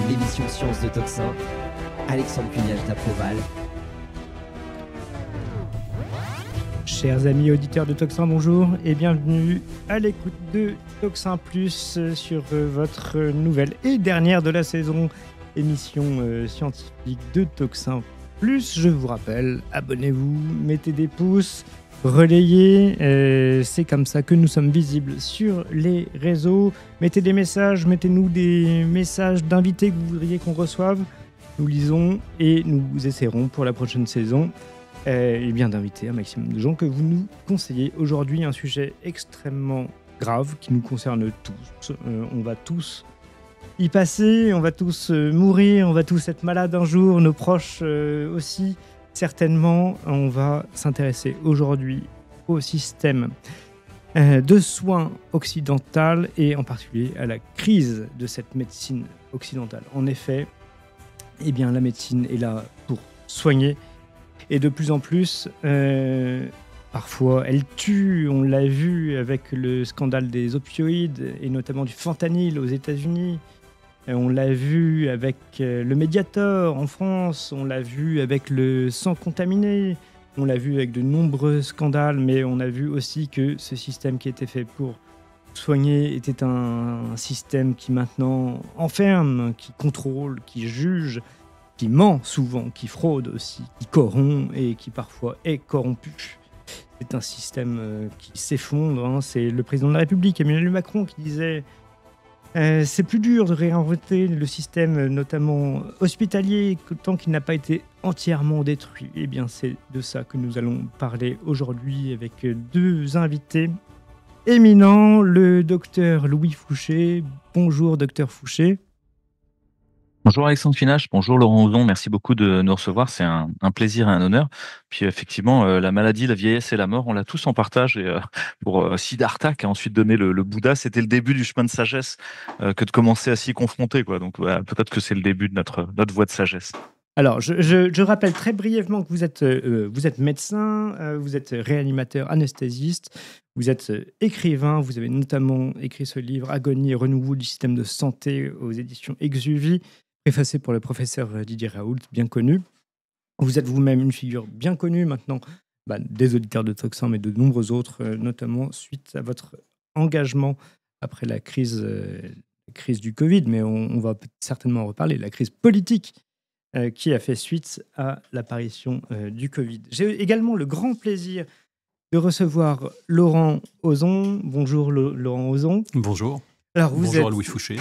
l'émission Sciences de Toxin. Alexandre Cugnage d'Aproval. Chers amis auditeurs de Toxin, bonjour et bienvenue à l'écoute de Toxin Plus sur votre nouvelle et dernière de la saison émission scientifique de Toxin Plus. Je vous rappelle, abonnez-vous, mettez des pouces, relayez, c'est comme ça que nous sommes visibles sur les réseaux. Mettez des messages, mettez-nous des messages d'invités que vous voudriez qu'on reçoive. Nous lisons et nous essaierons pour la prochaine saison et bien d'inviter un maximum de gens que vous nous conseillez. Aujourd'hui, un sujet extrêmement grave qui nous concerne tous. On va tous y passer, on va tous mourir, on va tous être malades un jour, nos proches aussi. Certainement, on va s'intéresser aujourd'hui au système de soins occidental et en particulier à la crise de cette médecine occidentale. En effet, eh bien, la médecine est là pour soigner. Et de plus en plus, parfois, elle tue. On l'a vu avec le scandale des opioïdes et notamment du fentanyl aux États-Unis. On l'a vu avec le Mediator en France. On l'a vu avec le sang contaminé. On l'a vu avec de nombreux scandales. Mais on a vu aussi que ce système qui était fait pour soigner était un système qui maintenant enferme, qui contrôle, qui juge, qui ment souvent, qui fraude aussi, qui corrompt et qui parfois est corrompu. C'est un système qui s'effondre. C'est le président de la République, Emmanuel Macron, qui disait c'est plus dur de réinventer le système, notamment hospitalier, tant qu'il n'a pas été entièrement détruit. Eh bien, c'est de ça que nous allons parler aujourd'hui avec deux invités éminents, le docteur Louis Fouché. Bonjour, docteur Fouché. Bonjour Alexandre Cugnage, bonjour Laurent Ozon, merci beaucoup de nous recevoir, c'est un plaisir et un honneur. Puis effectivement, la maladie, la vieillesse et la mort, on l'a tous en partage. Et pour Siddhartha, qui a ensuite donné le Bouddha, c'était le début du chemin de sagesse que de commencer à s'y confronter, quoi. Donc peut-être que c'est le début de notre voie de sagesse. Alors, je rappelle très brièvement que vous êtes médecin, vous êtes réanimateur, anesthésiste, vous êtes écrivain, vous avez notamment écrit ce livre « Agonie et renouveau du système de santé » aux éditions Exuvie, préfacé par le professeur Didier Raoult, bien connu. Vous êtes vous-même une figure bien connue maintenant des auditeurs de Toxin, mais de nombreux autres, notamment suite à votre engagement après la crise du Covid, mais on va certainement en reparler, la crise politique qui a fait suite à l'apparition du Covid. J'ai également le grand plaisir de recevoir Laurent Ozon. Bonjour Laurent Ozon. Bonjour. Alors, vous Bonjour êtes à Louis Fouché.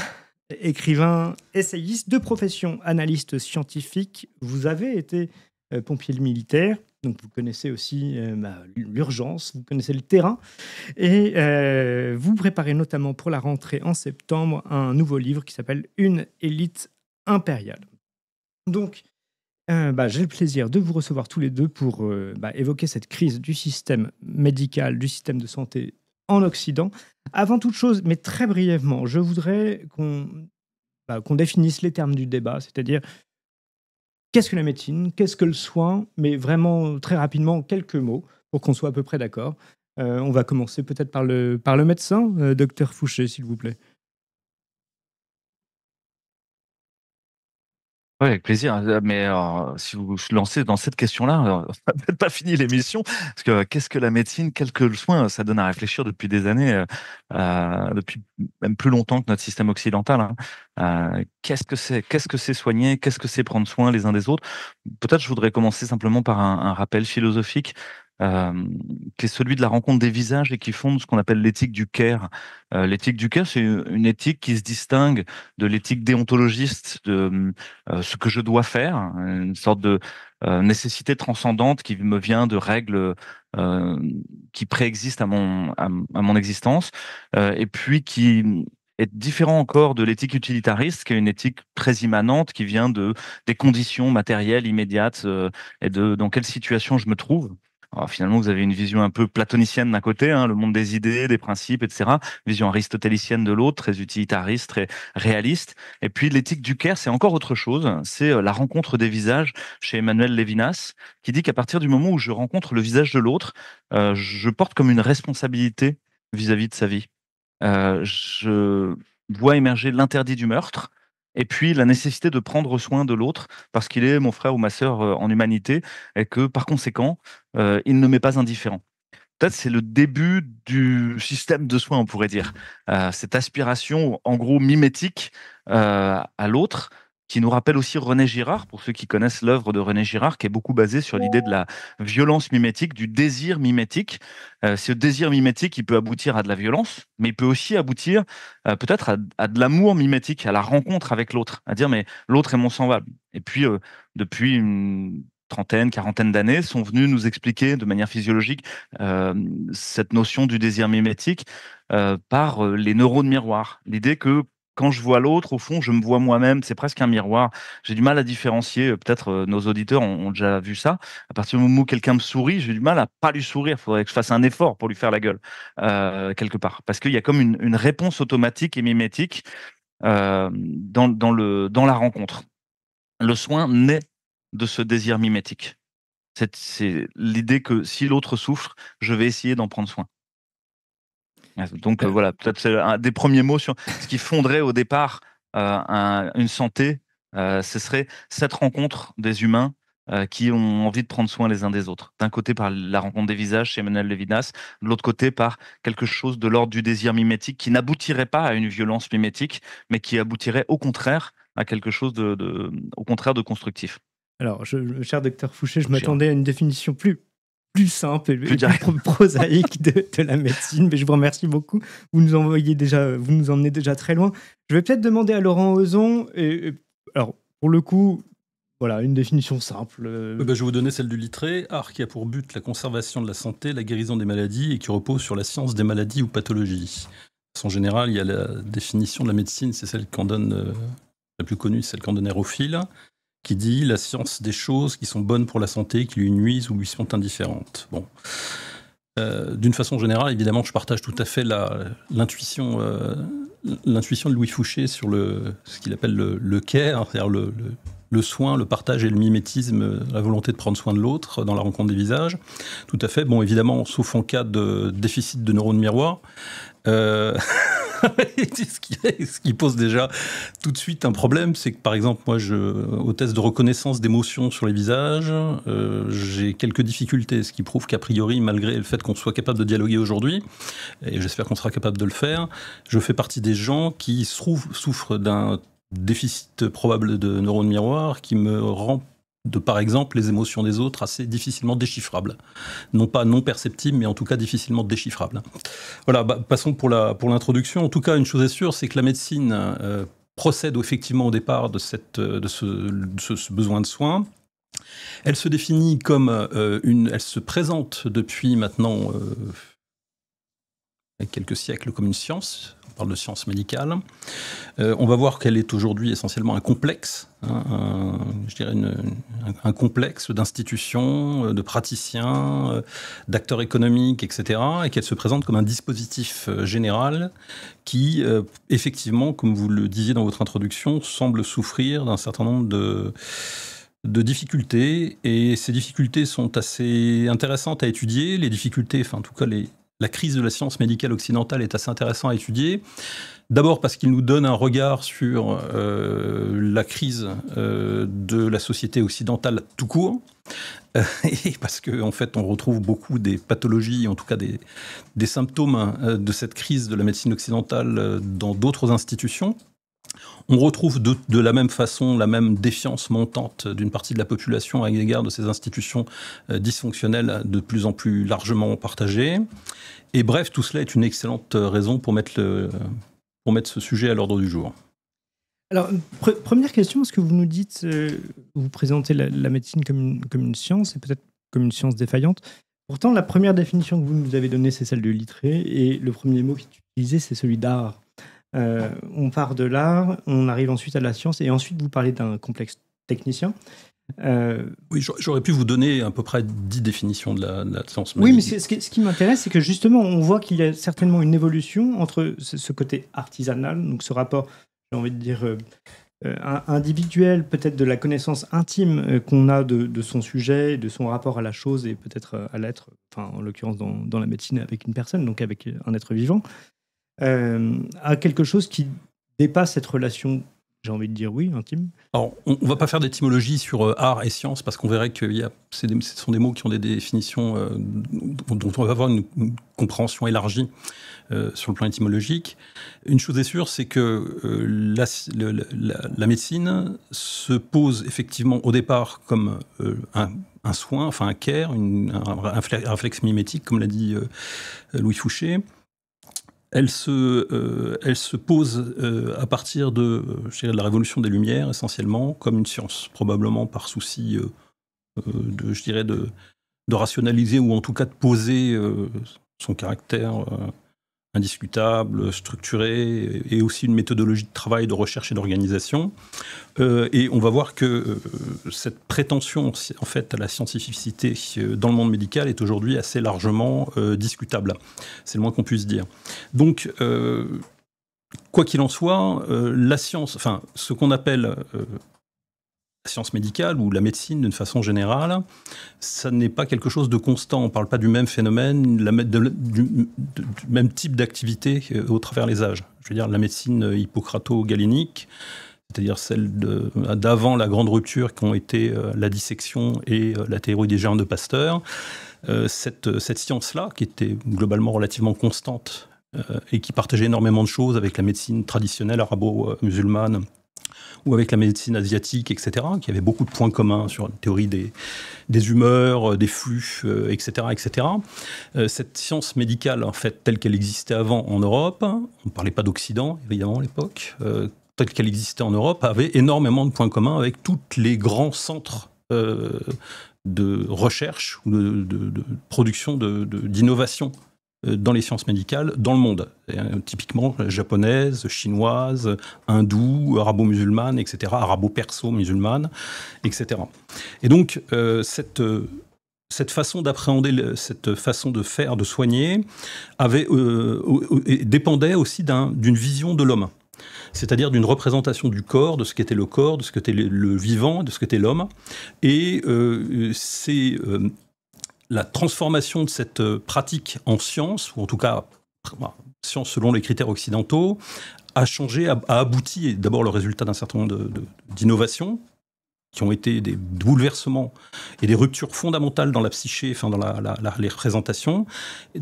Écrivain, essayiste de profession, analyste scientifique. Vous avez été pompier militaire, donc vous connaissez aussi l'urgence, vous connaissez le terrain. Et vous préparez notamment pour la rentrée en septembre un nouveau livre qui s'appelle « Une élite impériale ». Donc, j'ai le plaisir de vous recevoir tous les deux pour évoquer cette crise du système médical, du système de santé en Occident. Avant toute chose, mais très brièvement, je voudrais qu'on définisse les termes du débat, c'est-à-dire qu'est-ce que la médecine, qu'est-ce que le soin, mais vraiment très rapidement, quelques mots pour qu'on soit à peu près d'accord. On va commencer peut-être par le médecin, docteur Fouché, s'il vous plaît. Oui, avec plaisir. Mais si vous vous lancez dans cette question-là, on n'a peut-être pas fini l'émission. Parce que qu'est-ce que la médecine, quel que le soin, ça donne à réfléchir depuis des années, depuis même plus longtemps que notre système occidental. Hein. Qu'est-ce que c'est? Qu'est-ce que c'est soigner? Qu'est-ce que c'est prendre soin les uns des autres? Peut-être je voudrais commencer simplement par un rappel philosophique. Qui est celui de la rencontre des visages et qui fonde ce qu'on appelle l'éthique du care. L'éthique du care, c'est une éthique qui se distingue de l'éthique déontologiste, de ce que je dois faire, une sorte de nécessité transcendante qui me vient de règles qui préexistent à mon existence, et puis qui est différent encore de l'éthique utilitariste, qui est une éthique très immanente, qui vient des conditions matérielles immédiates et de dans quelle situation je me trouve. Alors finalement, vous avez une vision un peu platonicienne d'un côté, hein, le monde des idées, des principes, etc. Vision aristotélicienne de l'autre, très utilitariste, très réaliste. Et puis l'éthique du care, c'est encore autre chose. C'est la rencontre des visages chez Emmanuel Levinas, qui dit qu'à partir du moment où je rencontre le visage de l'autre, je porte comme une responsabilité vis-à-vis de sa vie. Je vois émerger l'interdit du meurtre et puis la nécessité de prendre soin de l'autre parce qu'il est mon frère ou ma sœur en humanité, et que par conséquent, il ne m'est pas indifférent. Peut-être c'est le début du système de soins, on pourrait dire. Cette aspiration, en gros, mimétique à l'autre, qui nous rappelle aussi René Girard, pour ceux qui connaissent l'œuvre de René Girard, qui est beaucoup basée sur l'idée de la violence mimétique, du désir mimétique. Ce désir mimétique, il peut aboutir à de la violence, mais il peut aussi aboutir peut-être à de l'amour mimétique, à la rencontre avec l'autre, à dire mais l'autre est mon semblable. Et puis, depuis une trentaine, quarantaine d'années, sont venus nous expliquer de manière physiologique cette notion du désir mimétique par les neurones miroirs. L'idée que quand je vois l'autre, au fond, je me vois moi-même. C'est presque un miroir. J'ai du mal à différencier. Peut-être nos auditeurs ont déjà vu ça. À partir du moment où quelqu'un me sourit, j'ai du mal à pas lui sourire. Il faudrait que je fasse un effort pour lui faire la gueule, quelque part. Parce qu'il y a comme une réponse automatique et mimétique dans la rencontre. Le soin naît de ce désir mimétique. C'est l'idée que si l'autre souffre, je vais essayer d'en prendre soin. Donc voilà, peut-être c'est un des premiers mots sur ce qui fonderait au départ une santé. Ce serait cette rencontre des humains qui ont envie de prendre soin les uns des autres. D'un côté par la rencontre des visages chez Emmanuel Levinas, de l'autre côté par quelque chose de l'ordre du désir mimétique qui n'aboutirait pas à une violence mimétique, mais qui aboutirait au contraire à quelque chose au contraire de constructif. Alors, cher docteur Fouché, je m'attendais à une définition plus simple et plus prosaïque de la médecine, mais je vous remercie beaucoup. Vous nous emmenez déjà très loin. Je vais peut-être demander à Laurent Ozon, alors, pour le coup, voilà, une définition simple. Je vais vous donner celle du Littré, art qui a pour but la conservation de la santé, la guérison des maladies et qui repose sur la science des maladies ou pathologies. De façon générale, il y a la définition de la médecine, c'est celle qu'en donne, la plus connue, c'est celle qu'en donne Hérophile, qui dit la science des choses qui sont bonnes pour la santé, qui lui nuisent ou lui sont indifférentes. Bon. D'une façon générale, évidemment, je partage tout à fait l'intuition de Louis Fouché sur ce qu'il appelle le care, c'est-à-dire le soin, le partage et le mimétisme, la volonté de prendre soin de l'autre dans la rencontre des visages. Tout à fait. Bon, évidemment, sauf en cas de déficit de neurones miroirs. Ce qui pose déjà tout de suite un problème, c'est que par exemple, moi, au test de reconnaissance d'émotions sur les visages, j'ai quelques difficultés, ce qui prouve qu'a priori, malgré le fait qu'on soit capable de dialoguer aujourd'hui, et j'espère qu'on sera capable de le faire, je fais partie des gens qui souffrent d'un déficit probable de neurones miroirs qui me rend par exemple, les émotions des autres assez difficilement déchiffrables. Non pas non perceptibles, mais en tout cas difficilement déchiffrables. Voilà, passons pour l'introduction. En tout cas, une chose est sûre, c'est que la médecine procède effectivement au départ de ce besoin de soins. Elle se définit comme elle se présente depuis maintenant quelques siècles comme une science. On parle de science médicale. On va voir qu'elle est aujourd'hui essentiellement un complexe, je dirais un complexe d'institutions, de praticiens, d'acteurs économiques, etc. Et qu'elle se présente comme un dispositif général qui, effectivement, comme vous le disiez dans votre introduction, semble souffrir d'un certain nombre de difficultés. Et ces difficultés sont assez intéressantes à étudier. Les difficultés, enfin en tout cas la crise de la science médicale occidentale est assez intéressante à étudier. D'abord parce qu'il nous donne un regard sur la crise de la société occidentale tout court, et parce qu'en fait on retrouve beaucoup des pathologies, en tout cas des symptômes de cette crise de la médecine occidentale dans d'autres institutions. On retrouve de la même façon la même défiance montante d'une partie de la population à l'égard de ces institutions dysfonctionnelles de plus en plus largement partagées. Et bref, tout cela est une excellente raison pour mettre ce sujet à l'ordre du jour. Alors, première question, est-ce que vous nous dites, vous présentez la médecine comme une science, et peut-être comme une science défaillante. Pourtant, la première définition que vous nous avez donnée, c'est celle de Littré, et le premier mot qui est utilisé, c'est celui d'art. On part de l'art, on arrive ensuite à la science, et ensuite vous parlez d'un complexe technicien. Oui, j'aurais pu vous donner à peu près 10 définitions de la science médicale. Oui, mais ce qui m'intéresse, c'est que justement, on voit qu'il y a certainement une évolution entre ce côté artisanal, donc ce rapport, j'ai envie de dire, individuel, peut-être de la connaissance intime qu'on a de son sujet, de son rapport à la chose et peut-être à l'être, enfin, en l'occurrence dans la médecine avec une personne, donc avec un être vivant, à quelque chose qui dépasse cette relation, J'ai envie de dire oui, intime. Alors, on ne va pas faire d'étymologie sur art et science, parce qu'on verrait que ce sont des mots qui ont des définitions dont on va avoir une compréhension élargie sur le plan étymologique. Une chose est sûre, c'est que la médecine se pose effectivement au départ comme un soin, enfin un care, un réflexe mimétique, comme l'a dit Louis Fouché. Elle se pose à partir de la Révolution des Lumières, essentiellement, comme une science, probablement par souci de rationaliser, ou en tout cas de poser son caractère indiscutable, structuré, et aussi une méthodologie de travail, de recherche et d'organisation. Et on va voir que cette prétention en fait, à la scientificité dans le monde médical est aujourd'hui assez largement discutable. C'est le moins qu'on puisse dire. Donc, quoi qu'il en soit, la science, enfin, ce qu'on appelle la science médicale ou la médecine d'une façon générale, ça n'est pas quelque chose de constant. On ne parle pas du même phénomène, du même type d'activité au travers les âges. Je veux dire, la médecine hippocrato-galénique, c'est-à-dire celle d'avant la grande rupture qui ont été la dissection et la théorie des germes de Pasteur, cette science-là, qui était globalement relativement constante et qui partageait énormément de choses avec la médecine traditionnelle arabo-musulmane, ou avec la médecine asiatique, etc., qui avait beaucoup de points communs sur la théorie des humeurs, des flux, etc., etc. Cette science médicale, en fait, telle qu'elle existait avant en Europe, on ne parlait pas d'Occident, évidemment, à l'époque, telle qu'elle existait en Europe, avait énormément de points communs avec tous les grands centres de recherche ou de production d'innovation dans les sciences médicales dans le monde. Typiquement japonaise, chinoise, hindoue, arabo-musulmane, etc., arabo-perso-musulmane, etc. Et donc, cette façon d'appréhender, cette façon de faire, de soigner, dépendait aussi d'une vision de l'homme. C'est-à-dire d'une représentation du corps, de ce qu'était le corps, de ce qu'était le vivant, de ce qu'était l'homme. Et c'est la transformation de cette pratique en science, ou en tout cas science selon les critères occidentaux, a changé, a abouti, d'abord le résultat d'un certain nombre d'innovations, qui ont été des bouleversements et des ruptures fondamentales dans la psyché, enfin dans les représentations,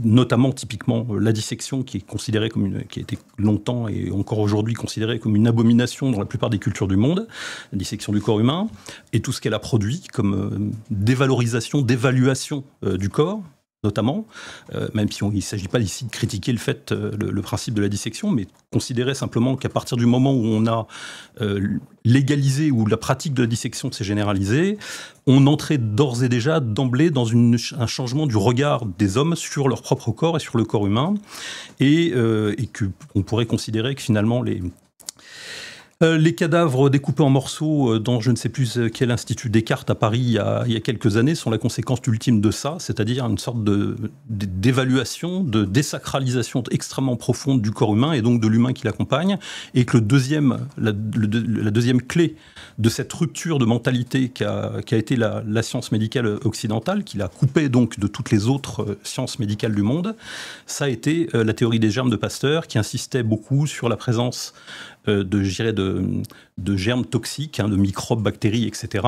notamment typiquement la dissection qui est considérée qui a été longtemps et encore aujourd'hui considérée comme une abomination dans la plupart des cultures du monde, la dissection du corps humain, et tout ce qu'elle a produit comme dévalorisation, d'évaluation du corps, notamment, même si il ne s'agit pas ici de critiquer le principe de la dissection, mais considérer simplement qu'à partir du moment où on a légalisé, où la pratique de la dissection s'est généralisée, on entrait d'ores et déjà d'emblée dans un changement du regard des hommes sur leur propre corps et sur le corps humain, et qu'on pourrait considérer que finalement les cadavres découpés en morceaux dans je ne sais plus quel institut Descartes à Paris il y a quelques années sont la conséquence ultime de ça, c'est-à-dire une sorte d'évaluation, de désacralisation extrêmement profonde du corps humain et donc de l'humain qui l'accompagne, et que la deuxième clé de cette rupture de mentalité qui a été la science médicale occidentale, qui l'a coupée donc de toutes les autres sciences médicales du monde, ça a été la théorie des germes de Pasteur, qui insistait beaucoup sur la présence de germes toxiques, de microbes, bactéries, etc.,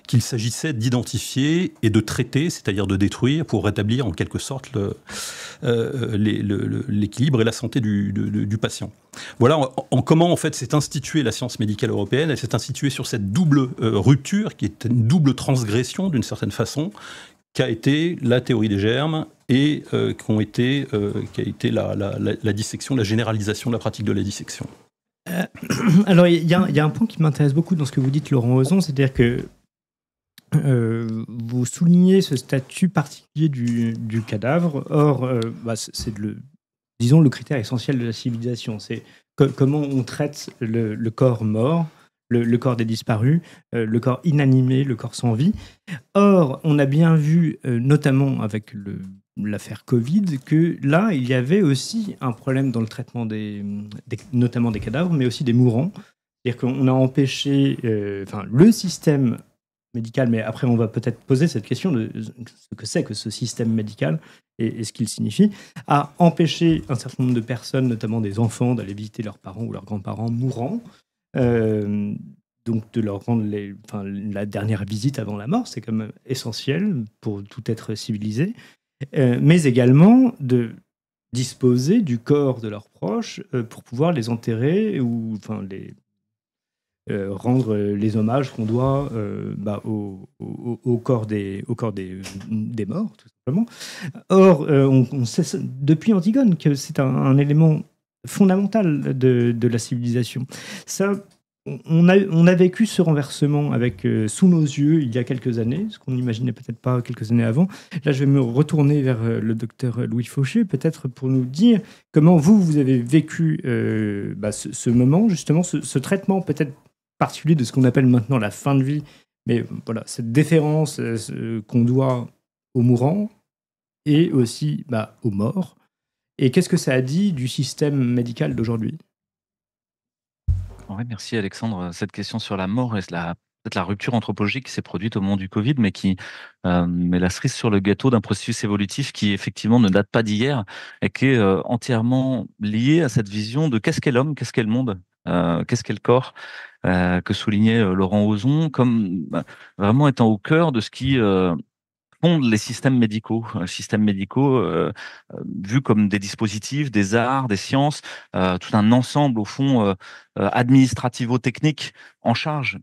qu'il s'agissait d'identifier et de traiter, c'est-à-dire de détruire, pour rétablir en quelque sorte l'équilibre et la santé du patient. Voilà en comment en fait s'est instituée la science médicale européenne. Elle s'est instituée sur cette double rupture, qui est une double transgression d'une certaine façon, qu'a été la théorie des germes et qui a été la dissection, la généralisation de la pratique de la dissection. Alors, il y a un point qui m'intéresse beaucoup dans ce que vous dites, Laurent Ozon, c'est-à-dire que vous soulignez ce statut particulier du cadavre. Or, c'est le critère essentiel de la civilisation. C'est comment on traite le corps mort, le corps des disparus, le corps inanimé, le corps sans vie. Or, on a bien vu, notamment avec l'affaire Covid, que là, il y avait aussi un problème dans le traitement notamment des cadavres, mais aussi des mourants. C'est-à-dire qu'on a empêché le système médical, mais après on va peut-être poser cette question de ce que c'est que ce système médical et ce qu'il signifie, a empêché un certain nombre de personnes, notamment des enfants, d'aller visiter leurs parents ou leurs grands-parents mourants. Donc de leur rendre la dernière visite avant la mort, c'est quand même essentiel pour tout être civilisé, mais également de disposer du corps de leurs proches pour pouvoir les enterrer ou rendre les hommages qu'on doit au corps des morts, tout simplement. Or, on sait depuis Antigone que c'est un élément fondamental de la civilisation. Ça, on a vécu ce renversement sous nos yeux il y a quelques années, ce qu'on n'imaginait peut-être pas quelques années avant. Là, je vais me retourner vers le docteur Louis Fauché, peut-être pour nous dire comment vous avez vécu ce moment, justement, ce traitement peut-être particulier de ce qu'on appelle maintenant la fin de vie, mais voilà, cette déférence qu'on doit aux mourants et aussi aux morts. Et qu'est-ce que ça a dit du système médical d'aujourd'hui ? Ouais, merci Alexandre. Cette question sur la mort et peut-être la rupture anthropologique qui s'est produite au moment du Covid, mais qui met la cerise sur le gâteau d'un processus évolutif qui effectivement ne date pas d'hier et qui est entièrement lié à cette vision de qu'est-ce qu'est l'homme, qu'est-ce qu'est le monde, qu'est-ce qu'est le corps, que soulignait Laurent Ozon, comme vraiment étant au cœur de ce qui fondent les systèmes médicaux. Systèmes médicaux vus comme des dispositifs, des arts, des sciences, tout un ensemble au fond administrativo-technique en charge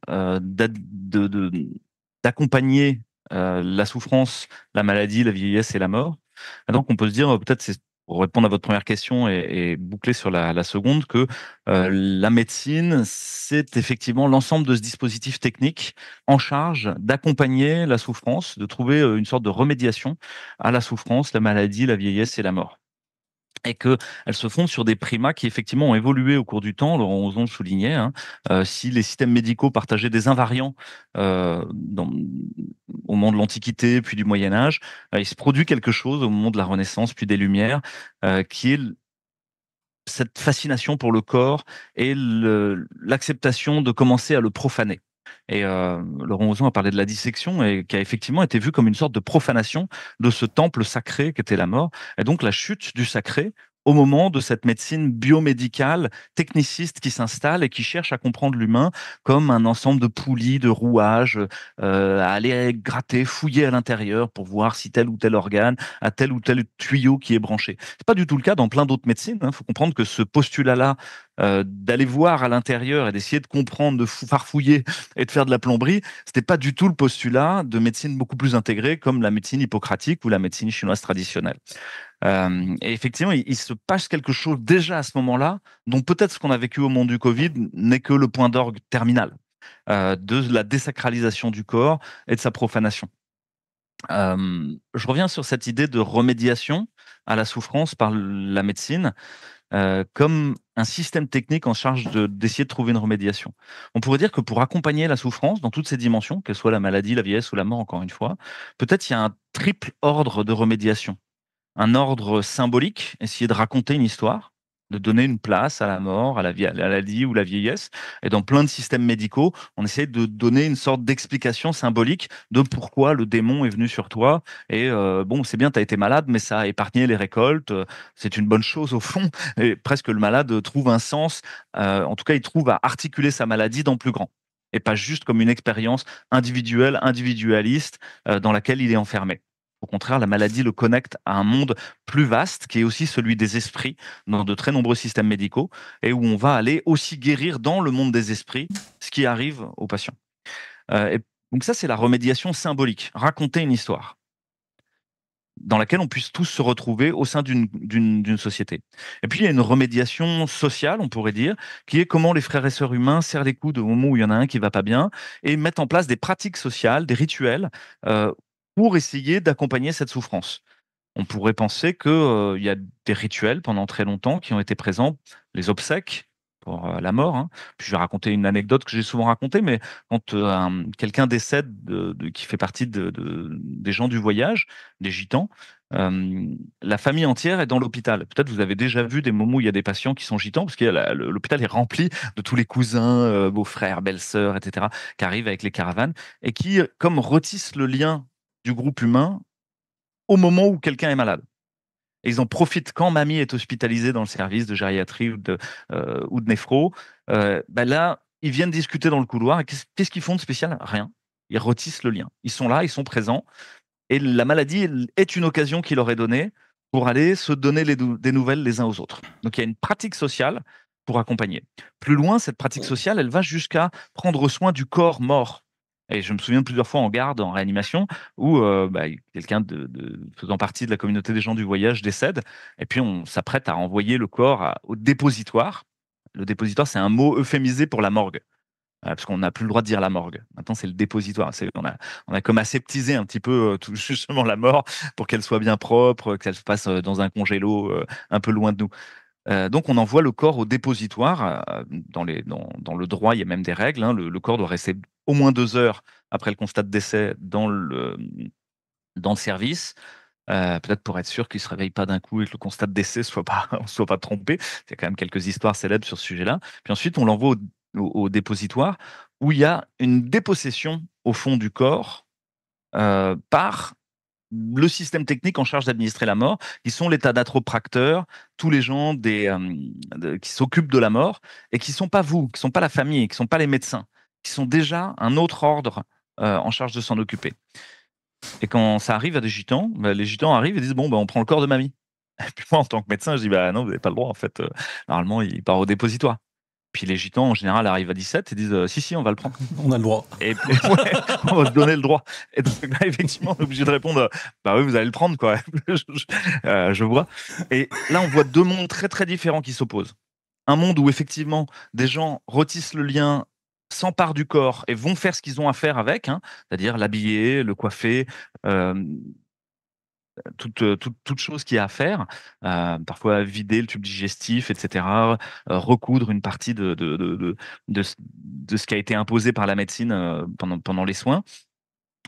d'accompagner la souffrance, la maladie, la vieillesse et la mort. Et donc on peut se dire, peut-être c'est pour répondre à votre première question et boucler sur la seconde, que la médecine, c'est effectivement l'ensemble de ce dispositif technique en charge d'accompagner la souffrance, de trouver une sorte de remédiation à la souffrance, la maladie, la vieillesse et la mort. Et qu'elles se fondent sur des primats qui effectivement ont évolué au cours du temps. Laurent Ozon le soulignait, hein, si les systèmes médicaux partageaient des invariants au moment de l'Antiquité, puis du Moyen-Âge, il se produit quelque chose au moment de la Renaissance, puis des Lumières, qui est cette fascination pour le corps et l'acceptation de commencer à le profaner. Et Laurent Ozon a parlé de la dissection et qui a effectivement été vue comme une sorte de profanation de ce temple sacré qu'était la mort. Et donc la chute du sacré au moment de cette médecine biomédicale techniciste qui s'installe et qui cherche à comprendre l'humain comme un ensemble de poulies, de rouages, à aller gratter, fouiller à l'intérieur pour voir si tel ou tel organe a tel ou tel tuyau qui est branché. C'est pas du tout le cas dans plein d'autres médecines. Il faut comprendre que ce postulat-là, d'aller voir à l'intérieur et d'essayer de comprendre, de farfouiller et de faire de la plomberie, c'était pas du tout le postulat de médecine beaucoup plus intégrée comme la médecine hippocratique ou la médecine chinoise traditionnelle. Et effectivement, il se passe quelque chose déjà à ce moment-là, dont peut-être ce qu'on a vécu au moment du Covid n'est que le point d'orgue terminal de la désacralisation du corps et de sa profanation. Je reviens sur cette idée de remédiation à la souffrance par la médecine. Comme un système technique en charge d'essayer de trouver une remédiation. On pourrait dire que pour accompagner la souffrance dans toutes ses dimensions, qu'elle soit la maladie, la vieillesse ou la mort, encore une fois, peut-être il y a un triple ordre de remédiation. Un ordre symbolique, essayer de raconter une histoire, de donner une place à la mort, à la maladie ou la vieillesse. Et dans plein de systèmes médicaux, on essaie de donner une sorte d'explication symbolique de pourquoi le démon est venu sur toi. Et bon, c'est bien, tu as été malade, mais ça a épargné les récoltes. C'est une bonne chose au fond. Et presque le malade trouve un sens. En tout cas, il trouve à articuler sa maladie dans plus grand. Et pas juste comme une expérience individuelle, individualiste, dans laquelle il est enfermé. Au contraire, la maladie le connecte à un monde plus vaste, qui est aussi celui des esprits, dans de très nombreux systèmes médicaux, et où on va aller aussi guérir dans le monde des esprits ce qui arrive aux patients. Et donc ça, c'est la remédiation symbolique, raconter une histoire dans laquelle on puisse tous se retrouver au sein d'une société. Et puis, il y a une remédiation sociale, on pourrait dire, qui est comment les frères et sœurs humains serrent les coudes au moment où il y en a un qui va pas bien, et mettent en place des pratiques sociales, des rituels, pour essayer d'accompagner cette souffrance. On pourrait penser qu'il y a des rituels pendant très longtemps qui ont été présents, les obsèques pour la mort, hein. Puis je vais raconter une anecdote que j'ai souvent racontée, mais quand quelqu'un décède qui fait partie des gens du voyage, des gitans, la famille entière est dans l'hôpital. Peut-être vous avez déjà vu des moments où il y a des patients qui sont gitans, parce que l'hôpital est rempli de tous les cousins, beaux-frères, belles-sœurs, etc., qui arrivent avec les caravanes, et qui, comme retissent le lien du groupe humain au moment où quelqu'un est malade. Et ils en profitent quand mamie est hospitalisée dans le service de gériatrie ou de néphro. Là, ils viennent discuter dans le couloir. Et qu'est-ce qu'ils font de spécial? Rien. Ils retissent le lien. Ils sont là, ils sont présents. Et la maladie est une occasion qui leur est donnée pour aller se donner des nouvelles les uns aux autres. Donc il y a une pratique sociale pour accompagner. Plus loin, cette pratique sociale, elle va jusqu'à prendre soin du corps mort. Et je me souviens plusieurs fois en garde, en réanimation, où quelqu'un faisant partie de la communauté des gens du voyage décède, et puis on s'apprête à envoyer le corps au dépositoire. Le dépositoire, c'est un mot euphémisé pour la morgue. Parce qu'on n'a plus le droit de dire la morgue. Maintenant, c'est le dépositoire. On a comme aseptisé un petit peu justement la mort pour qu'elle soit bien propre, qu'elle se passe dans un congélo un peu loin de nous. Donc, on envoie le corps au dépositoire. Dans le droit, il y a même des règles. Hein. Le corps doit rester au moins 2 heures après le constat de décès dans le service. Peut-être pour être sûr qu'il ne se réveille pas d'un coup et que le constat de décès ne soit pas trompé. Il y a quand même quelques histoires célèbres sur ce sujet-là. Puis ensuite, on l'envoie au dépositoire où il y a une dépossession au fond du corps par le système technique en charge d'administrer la mort, qui sont les thanatopracteurs, tous les gens qui s'occupent de la mort et qui ne sont pas vous, qui ne sont pas la famille, qui ne sont pas les médecins, qui sont déjà un autre ordre en charge de s'en occuper. Et quand ça arrive à des gitans, les gitans arrivent et disent bon, on prend le corps de mamie. Et puis moi, en tant que médecin, je dis non, vous n'avez pas le droit en fait. Normalement, il part au dépositoire. Puis les gitans, en général, arrivent à 17 et disent si, on va le prendre. On a le droit. Et ouais, on va se donner le droit. Et donc là, effectivement, on est obligé de répondre oui, vous allez le prendre, quoi. Je vois. Et là, on voit 2 mondes très, très différents qui s'opposent. Un monde où, effectivement, des gens retissent le lien, s'emparent du corps et vont faire ce qu'ils ont à faire avec, hein, c'est-à-dire l'habiller, le coiffer, toute chose qu'il y a à faire, parfois vider le tube digestif, etc., recoudre une partie de ce qui a été imposé par la médecine pendant les soins.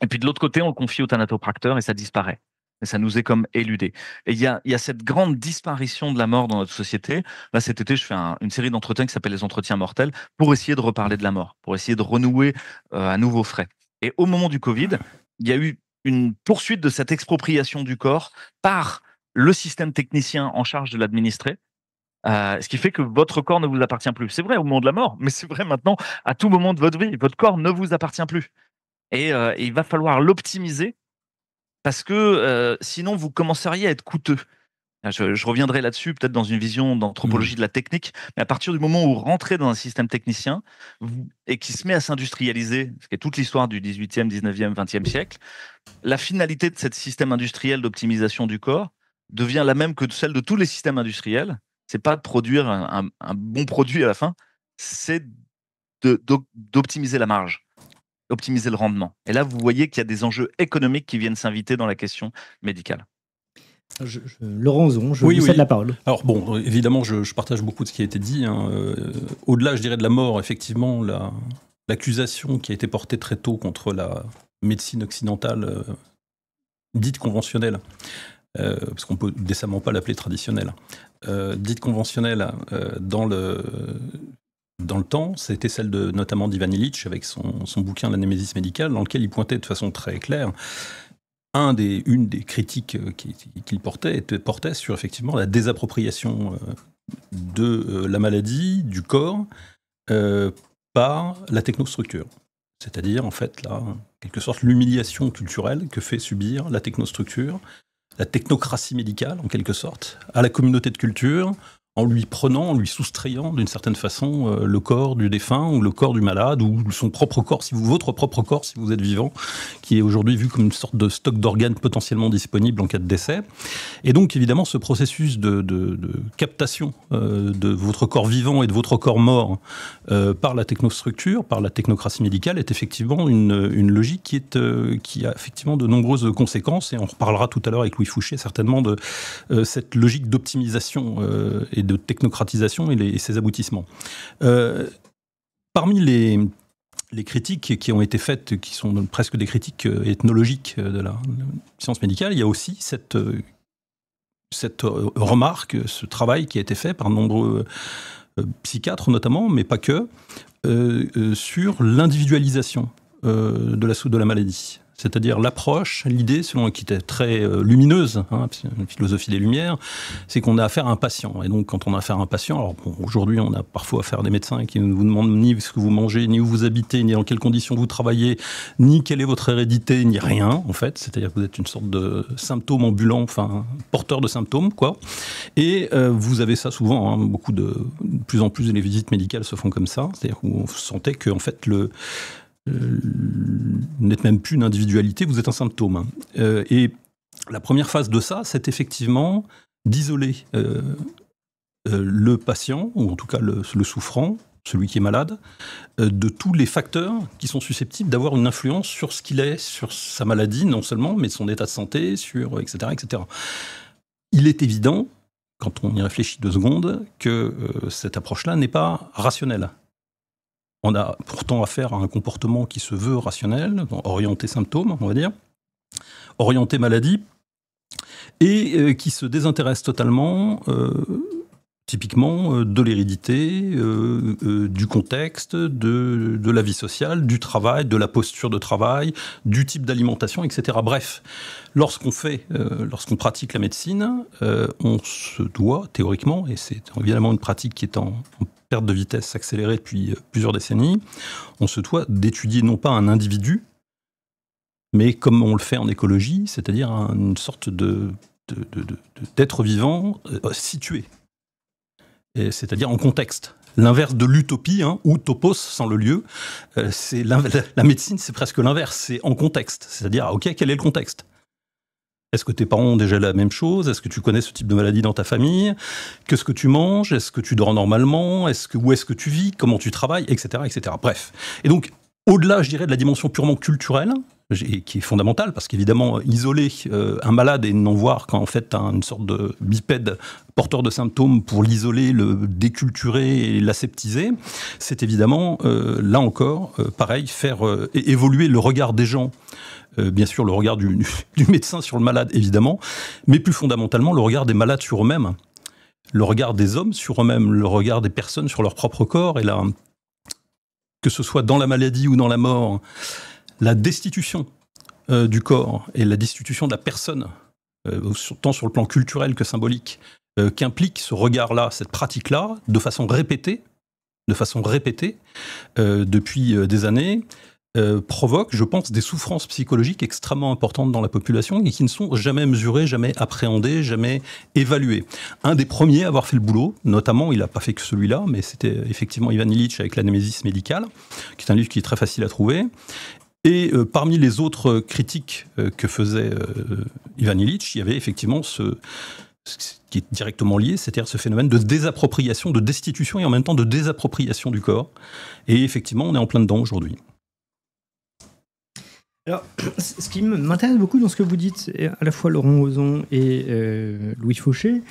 Et puis de l'autre côté, on le confie au thanatopracteur et ça disparaît. Et ça nous est comme éludé. Et il y a cette grande disparition de la mort dans notre société. Là, cet été, je fais une série d'entretiens qui s'appelle les entretiens mortels pour essayer de reparler de la mort, pour essayer de renouer à nouveau frais. Et au moment du Covid, il y a eu une poursuite de cette expropriation du corps par le système technicien en charge de l'administrer, ce qui fait que votre corps ne vous appartient plus. C'est vrai au moment de la mort, mais c'est vrai maintenant à tout moment de votre vie. Votre corps ne vous appartient plus. Et il va falloir l'optimiser parce que sinon, vous commenceriez à être coûteux. Je reviendrai là-dessus, peut-être dans une vision d'anthropologie de la technique, mais à partir du moment où vous rentrez dans un système technicien et qui se met à s'industrialiser, ce qui est toute l'histoire du 18e, 19e, 20e siècle, la finalité de ce système industriel d'optimisation du corps devient la même que celle de tous les systèmes industriels. C'est pas de produire un bon produit à la fin, c'est d'optimiser la marge, optimiser le rendement. Et là, vous voyez qu'il y a des enjeux économiques qui viennent s'inviter dans la question médicale. Laurent Ozon, je vous cède la parole. Alors bon, évidemment, je partage beaucoup de ce qui a été dit. Hein. Au-delà, je dirais, de la mort, effectivement, l'accusation qui a été portée très tôt contre la médecine occidentale dite conventionnelle, parce qu'on peut décemment pas l'appeler traditionnelle, dite conventionnelle dans le temps, c'était celle de notamment d'Ivan Illich avec son bouquin La Némésis médicale, dans lequel il pointait de façon très claire une des critiques qu'il portait sur effectivement la désappropriation de la maladie, du corps, par la technostructure. C'est-à-dire, en fait, là, en quelque sorte, l'humiliation culturelle que fait subir la technostructure, la technocratie médicale, en quelque sorte, à la communauté de culture, en lui soustrayant d'une certaine façon le corps du défunt ou le corps du malade ou son propre corps, votre propre corps si vous êtes vivant, qui est aujourd'hui vu comme une sorte de stock d'organes potentiellement disponible en cas de décès. Et donc évidemment ce processus de captation de votre corps vivant et de votre corps mort par la technostructure, par la technocratie médicale est effectivement une logique qui a effectivement de nombreuses conséquences, et on reparlera tout à l'heure avec Louis Fouché certainement de cette logique d'optimisation et de technocratisation et ses aboutissements. Parmi les critiques qui ont été faites, qui sont presque des critiques ethnologiques de la science médicale, il y a aussi cette remarque, ce travail qui a été fait par de nombreux psychiatres notamment, mais pas que, sur l'individualisation de la maladie. C'est-à-dire l'approche, l'idée, selon qui était très lumineuse, hein, une philosophie des Lumières, c'est qu'on a affaire à un patient. Et donc, quand on a affaire à un patient, alors bon, aujourd'hui, on a parfois affaire à des médecins qui ne vous demandent ni ce que vous mangez, ni où vous habitez, ni dans quelles conditions vous travaillez, ni quelle est votre hérédité, ni rien, en fait. C'est-à-dire que vous êtes une sorte de symptôme ambulant, enfin, porteur de symptômes, quoi. Et vous avez ça souvent, hein, de plus en plus, les visites médicales se font comme ça. C'est-à-dire que vous sentez que, en fait, n'êtes même plus une individualité, vous êtes un symptôme. Et la première phase de ça, c'est effectivement d'isoler le patient, ou en tout cas le souffrant, celui qui est malade, de tous les facteurs qui sont susceptibles d'avoir une influence sur ce qu'il est, sur sa maladie, non seulement, mais son état de santé, sur etc., etc. Il est évident, quand on y réfléchit 2 secondes, que cette approche-là n'est pas rationnelle. On a pourtant affaire à un comportement qui se veut rationnel, orienté symptômes, on va dire, orienté maladie, et qui se désintéresse totalement, typiquement, de l'hérédité, du contexte, de la vie sociale, du travail, de la posture de travail, du type d'alimentation, etc. Bref, lorsqu'on pratique la médecine, on se doit, théoriquement, et c'est évidemment une pratique qui est en perte de vitesse accélérée depuis plusieurs décennies, on se doit d'étudier non pas un individu, mais comme on le fait en écologie, c'est-à-dire une sorte d'être vivant situé, c'est-à-dire en contexte. L'inverse de l'utopie, hein, ou topos sans le lieu, la médecine c'est presque l'inverse, c'est en contexte, c'est-à-dire ok, quel est le contexte ? Est-ce que tes parents ont déjà la même chose ? Est-ce que tu connais ce type de maladie dans ta famille ? Qu'est-ce que tu manges ? Est-ce que tu dors normalement ? Où est-ce que tu vis ? Comment tu travailles ? Etc., etc. Bref. Et donc, au-delà, je dirais, de la dimension purement culturelle, qui est fondamentale, parce qu'évidemment, isoler un malade et n'en voir qu'en fait une sorte de bipède porteur de symptômes pour l'isoler, le déculturer et l'aseptiser, c'est évidemment, là encore, pareil, faire évoluer le regard des gens. Bien sûr, le regard du médecin sur le malade, évidemment, mais plus fondamentalement, le regard des malades sur eux-mêmes, le regard des hommes sur eux-mêmes, le regard des personnes sur leur propre corps, et là, que ce soit dans la maladie ou dans la mort, la destitution du corps et la destitution de la personne, tant sur le plan culturel que symbolique, qu'implique ce regard-là, cette pratique-là, de façon répétée, depuis des années, provoque, je pense, des souffrances psychologiques extrêmement importantes dans la population et qui ne sont jamais mesurées, jamais appréhendées, jamais évaluées. Un des premiers à avoir fait le boulot, notamment, il n'a pas fait que celui-là, mais c'était effectivement Ivan Illich avec la Némésis médicale, qui est un livre qui est très facile à trouver. Et parmi les autres critiques que faisait Ivan Illich, il y avait effectivement ce qui est directement lié, c'est-à-dire ce phénomène de désappropriation, de destitution et en même temps de désappropriation du corps. Et effectivement, on est en plein dedans aujourd'hui. Alors, ce qui m'intéresse beaucoup dans ce que vous dites, à la fois Laurent Ozon et Louis Fauché,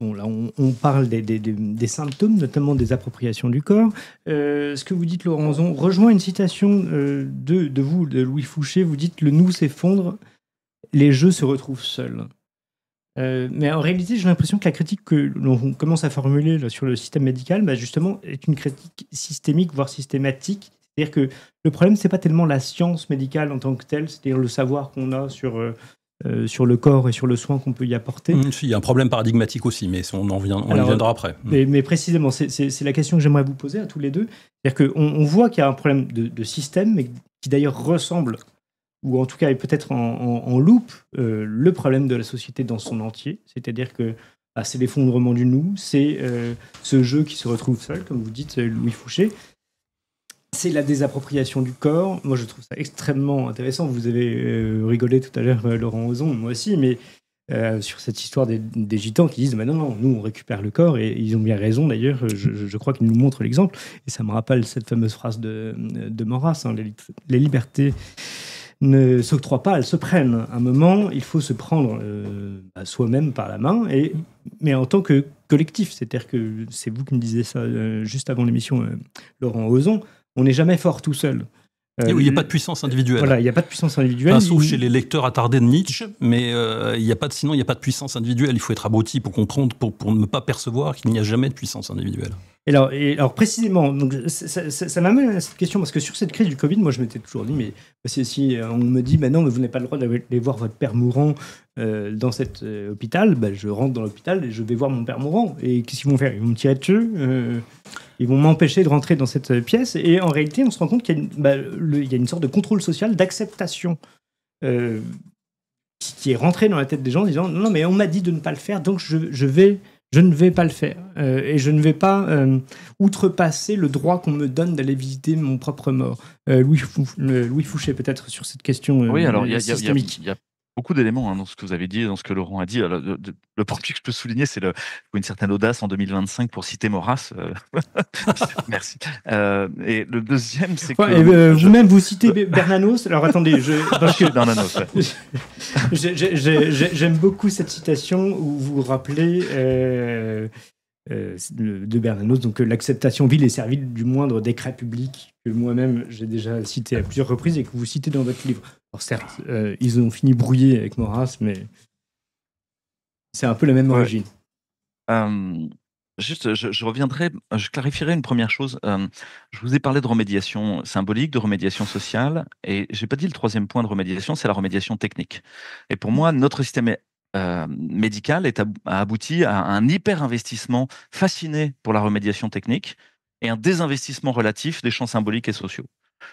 bon, là, on parle des symptômes, notamment des appropriations du corps. Ce que vous dites, Laurent Ozon, rejoint une citation de vous, de Louis Fauché. Vous dites « Le nous s'effondre, les jeux se retrouvent seuls ». Mais en réalité, j'ai l'impression que la critique que l'on commence à formuler là, sur le système médical, justement, est une critique systémique, voire systématique. C'est-à-dire que le problème, c'est pas tellement la science médicale en tant que telle, c'est-à-dire le savoir qu'on a sur le corps et sur le soin qu'on peut y apporter. Il y a un problème paradigmatique aussi, mais on y reviendra après. Mais précisément, c'est la question que j'aimerais vous poser à tous les deux. C'est-à-dire qu'on voit qu'il y a un problème de système, mais qui d'ailleurs ressemble, ou en tout cas est peut-être en loupe, le problème de la société dans son entier. C'est-à-dire que c'est l'effondrement du nous, c'est ce jeu qui se retrouve seul, comme vous dites, Louis Fauché. C'est la désappropriation du corps. Moi, je trouve ça extrêmement intéressant. Vous avez rigolé tout à l'heure, Laurent Ozon, moi aussi, mais sur cette histoire des gitans qui disent « non, nous, on récupère le corps ». Et ils ont bien raison, d'ailleurs. Je crois qu'ils nous montrent l'exemple. Et ça me rappelle cette fameuse phrase de Maurras, hein, « Les libertés ne s'octroient pas, elles se prennent. À un moment, il faut se prendre soi-même par la main, mais en tant que collectif. » C'est-à-dire que c'est vous qui me disiez ça juste avant l'émission, Laurent Ozon. On n'est jamais fort tout seul. Et où il n'y a pas de puissance individuelle. Voilà, il n'y a pas de puissance individuelle. Enfin, sauf chez les lecteurs attardés de Nietzsche, mais sinon il n'y a pas de puissance individuelle. Il faut être abruti pour comprendre, pour ne pas percevoir qu'il n'y a jamais de puissance individuelle. Et alors précisément, donc, ça m'amène à cette question, parce que sur cette crise du Covid, moi je m'étais toujours dit, mais si on me dit, non, mais vous n'avez pas le droit d'aller voir votre père mourant dans cet hôpital, je rentre dans l'hôpital et je vais voir mon père mourant. Et qu'est-ce qu'ils vont faire? Ils vont me tirer dessus, ils vont m'empêcher de rentrer dans cette pièce. Et en réalité, on se rend compte qu'il y a une sorte de contrôle social, d'acceptation qui est rentré dans la tête des gens en disant, non, mais on m'a dit de ne pas le faire, donc je ne vais pas le faire. Et je ne vais pas outrepasser le droit qu'on me donne d'aller visiter mon propre mort. Louis Fouché, peut-être, sur cette question oui, alors il systémique. y a beaucoup d'éléments dans ce que vous avez dit, dans ce que Laurent a dit. Le point que je peux souligner, c'est une certaine audace en 2025 pour citer Maurras. Merci. Et le deuxième, c'est que... vous-même, vous citez Bernanos. Alors attendez, Bernanos, j'aime beaucoup cette citation où vous rappelez de Bernanos, donc l'acceptation vile et servile du moindre décret public, que moi-même j'ai déjà cité à plusieurs reprises et que vous citez dans votre livre. Alors certes, ils ont fini brouillés avec Maurras, mais c'est un peu la même origine. Juste, je clarifierai une première chose. Je vous ai parlé de remédiation symbolique, de remédiation sociale, et j'ai pas dit le troisième point de remédiation, c'est la remédiation technique. Et pour moi, notre système médical a abouti à un hyper-investissement fasciné pour la remédiation technique et un désinvestissement relatif des champs symboliques et sociaux.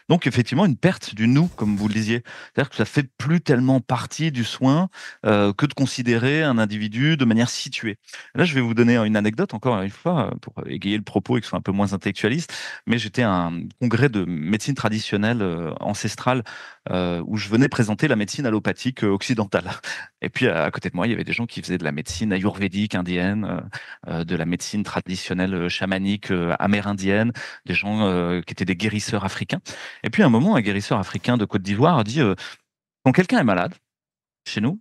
Donc effectivement, une perte du nous, comme vous le disiez. C'est-à-dire que ça fait plus tellement partie du soin que de considérer un individu de manière située. Là, je vais vous donner une anecdote, encore une fois, pour égayer le propos et que ce soit un peu moins intellectualiste. Mais j'étais à un congrès de médecine traditionnelle ancestrale où je venais présenter la médecine allopathique occidentale. Et puis, à côté de moi, il y avait des gens qui faisaient de la médecine ayurvédique indienne, de la médecine traditionnelle chamanique amérindienne, des gens qui étaient des guérisseurs africains. Et puis, à un moment, un guérisseur africain de Côte d'Ivoire a dit quand quelqu'un est malade, chez nous,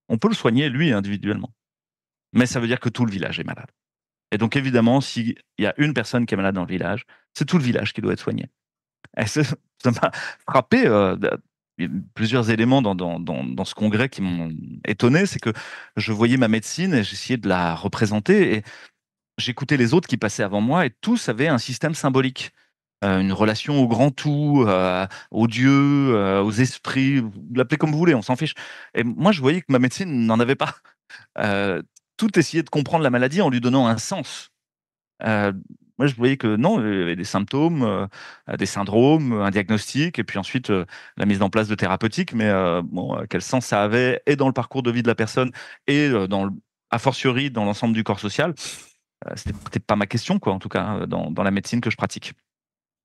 on peut le soigner, lui, individuellement. Mais ça veut dire que tout le village est malade. Et donc, évidemment, s'il y a une personne qui est malade dans le village, c'est tout le village qui doit être soigné. Et ça m'a frappé. Plusieurs éléments dans ce congrès qui m'ont étonné, c'est que je voyais ma médecine et j'essayais de la représenter et j'écoutais les autres qui passaient avant moi et tous avaient un système symbolique, une relation au grand tout, aux dieux, aux esprits, vous l'appelez comme vous voulez, on s'en fiche. Et moi, je voyais que ma médecine n'en avait pas. Tout essayait de comprendre la maladie en lui donnant un sens. Moi, je voyais que non, il y avait des symptômes, des syndromes, un diagnostic, et puis ensuite la mise en place de thérapeutiques. Mais quel sens ça avait, et dans le parcours de vie de la personne, et a fortiori dans l'ensemble du corps social, c'était peut-être pas ma question, quoi, en tout cas, dans la médecine que je pratique.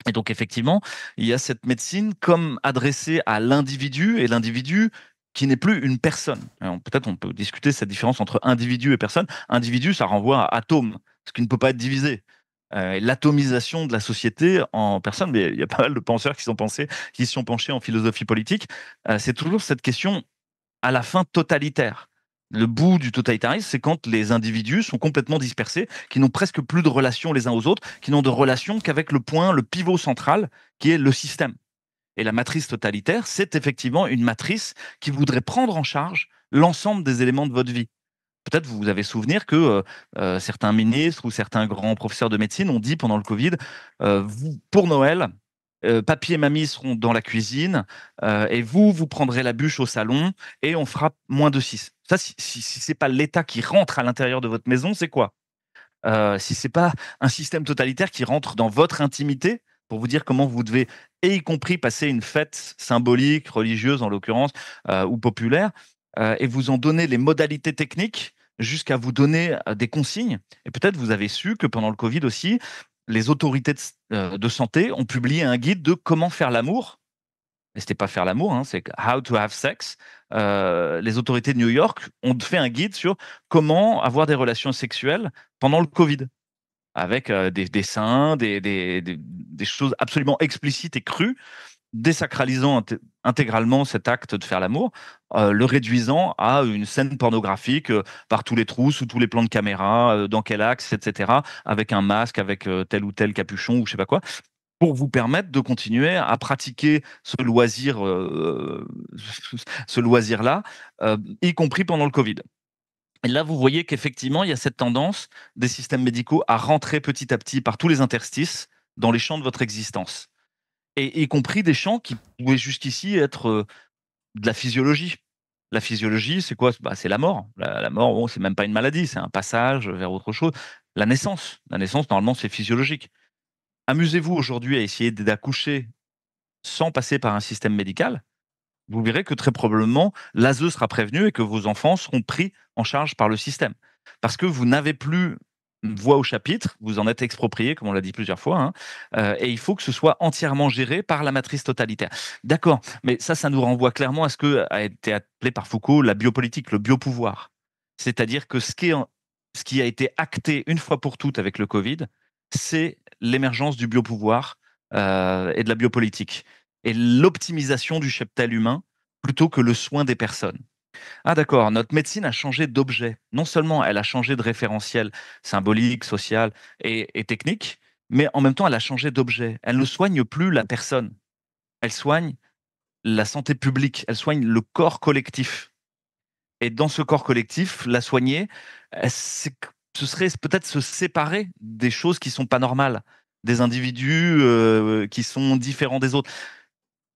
Et donc, effectivement, il y a cette médecine comme adressée à l'individu, et l'individu qui n'est plus une personne. Peut-être on peut discuter cette différence entre individu et personne. Individu, ça renvoie à atome, ce qui ne peut pas être divisé. L'atomisation de la société en personne, mais il y a pas mal de penseurs qui se sont penchés en philosophie politique. C'est toujours cette question, à la fin, totalitaire. Le bout du totalitarisme, c'est quand les individus sont complètement dispersés, qui n'ont presque plus de relations les uns aux autres, qui n'ont de relations qu'avec le pivot central, qui est le système. Et la matrice totalitaire, c'est effectivement une matrice qui voudrait prendre en charge l'ensemble des éléments de votre vie. Peut-être vous avez souvenir que certains ministres ou certains grands professeurs de médecine ont dit pendant le Covid, pour Noël, papy et mamie seront dans la cuisine et vous prendrez la bûche au salon et on fera -6. Ça, si c'est pas l'État qui rentre à l'intérieur de votre maison, c'est quoi? Si c'est pas un système totalitaire qui rentre dans votre intimité pour vous dire comment vous devez, et y compris passer une fête symbolique, religieuse en l'occurrence, ou populaire, et vous en donner les modalités techniques jusqu'à vous donner des consignes. Et peut-être vous avez su que pendant le Covid aussi, les autorités de santé ont publié un guide de comment faire l'amour. Et c'était pas faire l'amour, hein, c'est How to have sex. Les autorités de New York ont fait un guide sur comment avoir des relations sexuelles pendant le Covid, avec des dessins, des choses absolument explicites et crues, désacralisant intégralement cet acte de faire l'amour, le réduisant à une scène pornographique par tous les trous, sous tous les plans de caméra, dans quel axe, etc., avec un masque, avec tel ou tel capuchon ou je sais pas quoi. pour vous permettre de continuer à pratiquer ce loisir-là, y compris pendant le Covid. Et là, vous voyez qu'effectivement, il y a cette tendance des systèmes médicaux à rentrer petit à petit par tous les interstices dans les champs de votre existence. Et y compris des champs qui pouvaient jusqu'ici être de la physiologie. La physiologie, c'est quoi? C'est la mort. La mort, bon, c'est même pas une maladie, c'est un passage vers autre chose. La naissance, normalement, c'est physiologique. Amusez-vous aujourd'hui à essayer d'accoucher sans passer par un système médical. Vous verrez que très probablement, l'ASE sera prévenu et que vos enfants seront pris en charge par le système. Parce que vous n'avez plus voix au chapitre, vous en êtes exproprié, comme on l'a dit plusieurs fois, et il faut que ce soit entièrement géré par la matrice totalitaire. D'accord, mais ça nous renvoie clairement à ce que a été appelé par Foucault la biopolitique, le biopouvoir. C'est-à-dire que ce qui a été acté une fois pour toutes avec le Covid, c'est l'émergence du biopouvoir et de la biopolitique, et l'optimisation du cheptel humain plutôt que le soin des personnes. Ah d'accord, notre médecine a changé d'objet. Non seulement elle a changé de référentiel symbolique, social et technique, mais en même temps elle a changé d'objet. Elle ne soigne plus la personne, elle soigne la santé publique, elle soigne le corps collectif. Et dans ce corps collectif, la soigner, ce serait peut-être se séparer des choses qui sont pas normales, des individus qui sont différents des autres.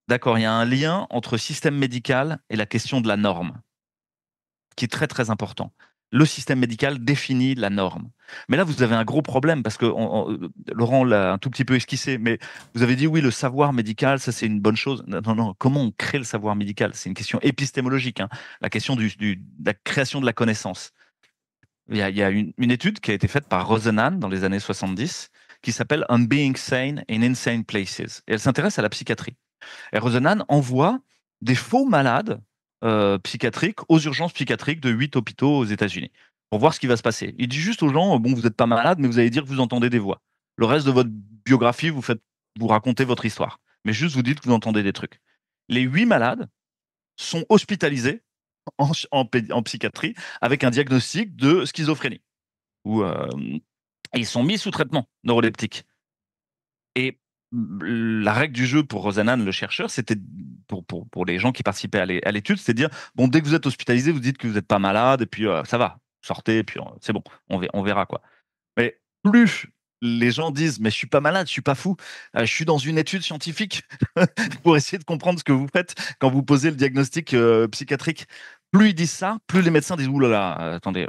D'accord, il y a un lien entre système médical et la question de la norme, qui est très très important. Le système médical définit la norme. Mais là, vous avez un gros problème, parce que Laurent l'a un tout petit peu esquissé, mais vous avez dit oui, le savoir médical, ça c'est une bonne chose. Non, comment on crée le savoir médical? C'est une question épistémologique, la question de la création de la connaissance. Il y a une étude qui a été faite par Rosenhan dans les années 70, qui s'appelle On Being Sane in Insane Places. Et elle s'intéresse à la psychiatrie. Et Rosenhan envoie des faux malades psychiatriques aux urgences psychiatriques de 8 hôpitaux aux États-Unis pour voir ce qui va se passer. Il dit juste aux gens, bon, vous n'êtes pas malade, mais vous allez dire que vous entendez des voix. Le reste de votre biographie, vous racontez votre histoire. Mais juste vous dites que vous entendez des trucs. Les 8 malades sont hospitalisés en psychiatrie avec un diagnostic de schizophrénie. Ils sont mis sous traitement neuroleptique. Et la règle du jeu pour Rosenhan, le chercheur, c'était pour les gens qui participaient à l'étude, c'est de dire, bon, dès que vous êtes hospitalisé, vous dites que vous n'êtes pas malade, et puis ça va, sortez, et puis c'est bon, on verra quoi. Mais plus les gens disent, mais je suis pas malade, je suis pas fou, je suis dans une étude scientifique pour essayer de comprendre ce que vous faites quand vous posez le diagnostic psychiatrique. Plus ils disent ça, plus les médecins disent, oulala, attendez,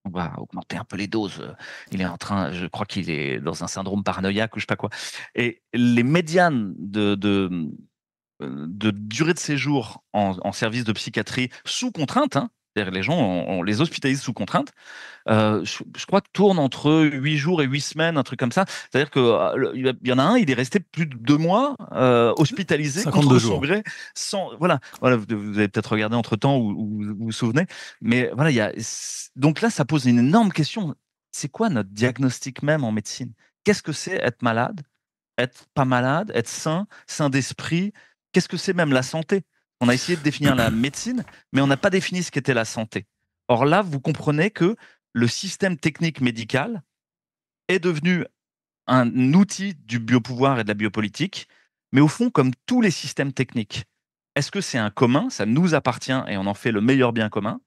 on va augmenter un peu les doses. Il est en train, je crois qu'il est dans un syndrome paranoïaque ou je sais pas quoi. Et les médianes de durée de séjour en service de psychiatrie sous contrainte, c'est-à-dire les gens, on les hospitalise sous contrainte, je crois que tourne entre 8 jours et 8 semaines, un truc comme ça. C'est-à-dire qu'il y en a un, il est resté plus de 2 mois hospitalisé contre son gré. Voilà, vous avez peut-être regardé entre-temps ou vous vous souvenez. Mais voilà, donc là, ça pose une énorme question. C'est quoi notre diagnostic même en médecine? Qu'est-ce que c'est être malade, être pas malade, être sain d'esprit? Qu'est-ce que c'est même la santé? On a essayé de définir la médecine, mais on n'a pas défini ce qu'était la santé. Or là, vous comprenez que le système technique médical est devenu un outil du biopouvoir et de la biopolitique, mais au fond, comme tous les systèmes techniques, est-ce que c'est un commun, ça nous appartient et on en fait le meilleur bien commun,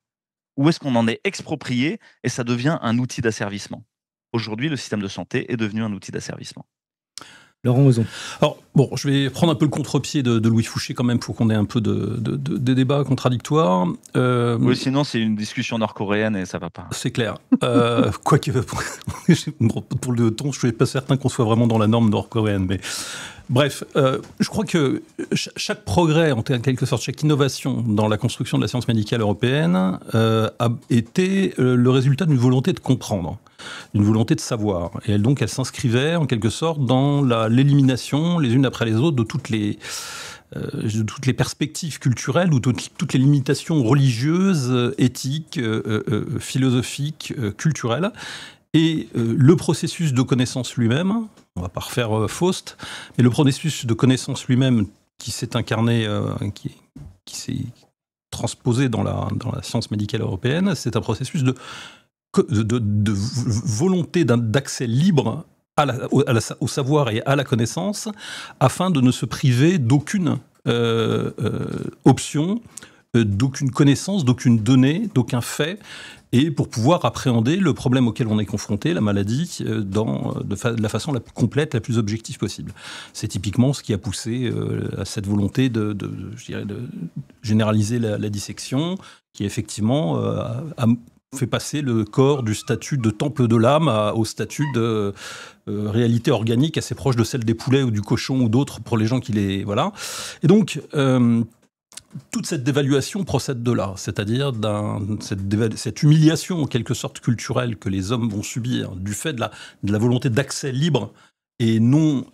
ou est-ce qu'on en est exproprié et ça devient un outil d'asservissement? Aujourd'hui, le système de santé est devenu un outil d'asservissement. Laurent Ozon. Alors, bon, je vais prendre un peu le contre-pied de Louis Fouché quand même pour qu'on ait un peu de débats contradictoires. Oui, sinon c'est une discussion nord-coréenne et ça va pas. C'est clair. Quoique, pour le ton, je suis pas certain qu'on soit vraiment dans la norme nord-coréenne, mais bref, je crois que chaque progrès, en quelque sorte, chaque innovation dans la construction de la science médicale européenne a été le résultat d'une volonté de comprendre, d'une volonté de savoir. Et elle s'inscrivait en quelque sorte dans l'élimination, les unes après les autres, de toutes les perspectives culturelles ou toutes les limitations religieuses, éthiques, philosophiques, culturelles. Et le processus de connaissance lui-même, on ne va pas refaire Faust, mais le processus de connaissance lui-même qui s'est incarné, qui s'est transposé dans la science médicale européenne, c'est un processus de volonté d'accès libre au savoir et à la connaissance, afin de ne se priver d'aucune option, d'aucune connaissance, d'aucune donnée, d'aucun fait, et pour pouvoir appréhender le problème auquel on est confronté, la maladie, de la façon la plus complète, la plus objective possible. C'est typiquement ce qui a poussé à cette volonté de généraliser la dissection, qui effectivement a fait passer le corps du statut de temple de l'âme au statut de réalité organique assez proche de celle des poulets ou du cochon ou d'autres pour les gens qui les... Voilà. Et donc... toute cette dévaluation procède de là, c'est-à-dire cette humiliation en quelque sorte culturelle que les hommes vont subir du fait de la volonté d'accès libre et non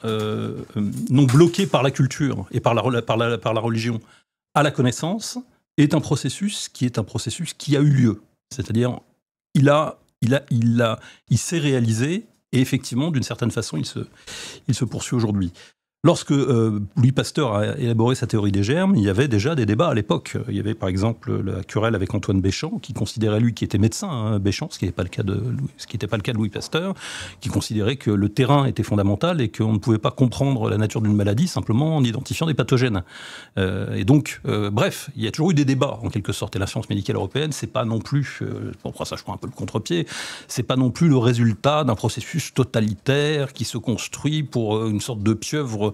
bloqué par la culture et par la religion à la connaissance est un processus qui a eu lieu. C'est-à-dire il s'est réalisé et effectivement d'une certaine façon il se poursuit aujourd'hui. Lorsque Louis Pasteur a élaboré sa théorie des germes, il y avait déjà des débats à l'époque. Il y avait par exemple la querelle avec Antoine Béchamp, qui considérait, lui, qui était médecin, Béchamp, ce qui n'était pas le cas de Louis Pasteur, qui considérait que le terrain était fondamental et qu'on ne pouvait pas comprendre la nature d'une maladie simplement en identifiant des pathogènes. Et donc, bref, il y a toujours eu des débats, en quelque sorte. Et la science médicale européenne, c'est pas non plus, pour ça je prends un peu le contre-pied, c'est pas non plus le résultat d'un processus totalitaire qui se construit pour une sorte de pieuvre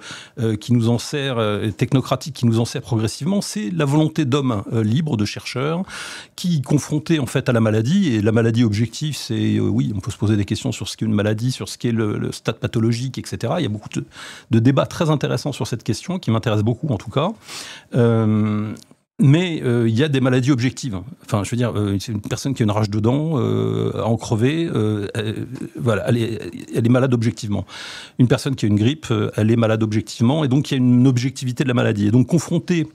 qui nous en sert, technocratique, qui nous en sert progressivement. C'est la volonté d'hommes libres, de chercheurs, qui, confrontés en fait à la maladie, et la maladie objective, c'est, oui, on peut se poser des questions sur ce qu'est une maladie, sur ce qu'est le stade pathologique, etc. Il y a beaucoup de débats très intéressants sur cette question, qui m'intéressent beaucoup en tout cas. Mais il y a des maladies objectives. Enfin, je veux dire, c'est une personne qui a une rage de dents, à en crever, voilà, elle est malade objectivement. Une personne qui a une grippe, elle est malade objectivement, et donc il y a une objectivité de la maladie. Et donc, confrontée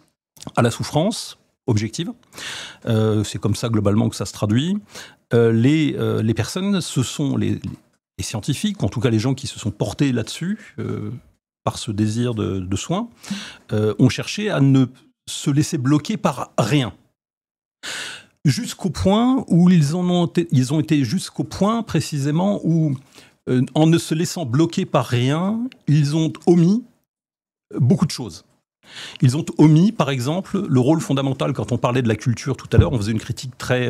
à la souffrance objective, c'est comme ça globalement que ça se traduit, les personnes, ce sont les scientifiques, en tout cas les gens qui se sont portés là-dessus, par ce désir de soins, ont cherché à ne se laisser bloquer par rien. Jusqu'au point où ils ont été jusqu'au point précisément où, en ne se laissant bloquer par rien, ils ont omis beaucoup de choses. Ils ont omis, par exemple, le rôle fondamental, quand on parlait de la culture tout à l'heure, on faisait une critique très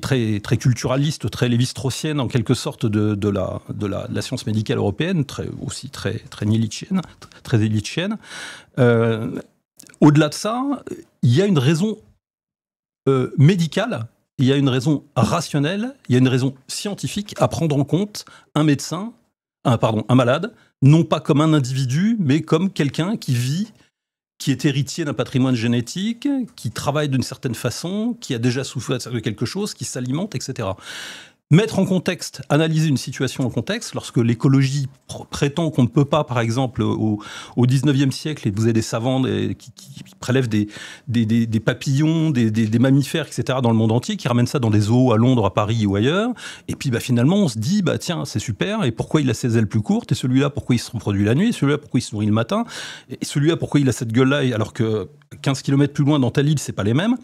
très culturaliste, très lévi-straussienne en quelque sorte de la science médicale européenne, très nietzschéenne, très nietzschéenne. Au-delà de ça, il y a une raison médicale, il y a une raison rationnelle, il y a une raison scientifique à prendre en compte un malade, non pas comme un individu, mais comme quelqu'un qui vit, qui est héritier d'un patrimoine génétique, qui travaille d'une certaine façon, qui a déjà souffert de quelque chose, qui s'alimente, etc. Mettre en contexte, analyser une situation en contexte, lorsque l'écologie prétend qu'on ne peut pas, par exemple, au 19e siècle, et vous avez des savants qui prélèvent des papillons, des mammifères, etc., dans le monde entier, qui ramènent ça dans des zoos à Londres, à Paris ou ailleurs, et puis finalement on se dit, tiens, c'est super, et pourquoi il a ses ailes plus courtes, et celui-là, pourquoi il se reproduit la nuit, et celui-là, pourquoi il se nourrit le matin, et celui-là, pourquoi il a cette gueule-là, alors que 15 km plus loin dans telle île, c'est pas les mêmes.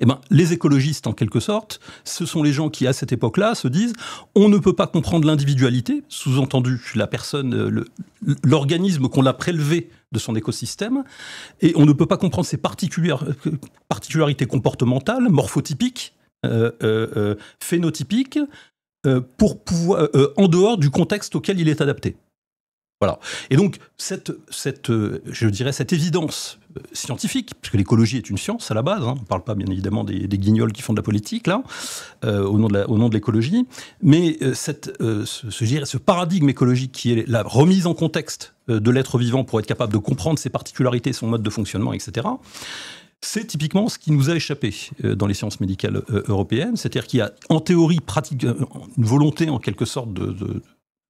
Eh ben, les écologistes, en quelque sorte, ce sont les gens qui, à cette époque-là, se disent on ne peut pas comprendre l'individualité, sous-entendu la personne, l'organisme qu'on a prélevé de son écosystème, et on ne peut pas comprendre ses particularités comportementales, morphotypiques, phénotypiques, pour pouvoir, en dehors du contexte auquel il est adapté. Voilà. Et donc, cette évidence scientifique, puisque l'écologie est une science à la base, on ne parle pas bien évidemment des guignols qui font de la politique, là, au nom de l'écologie, mais ce paradigme écologique qui est la remise en contexte de l'être vivant pour être capable de comprendre ses particularités, son mode de fonctionnement, etc., c'est typiquement ce qui nous a échappé dans les sciences médicales européennes, c'est-à-dire qu'il y a en théorie une volonté en quelque sorte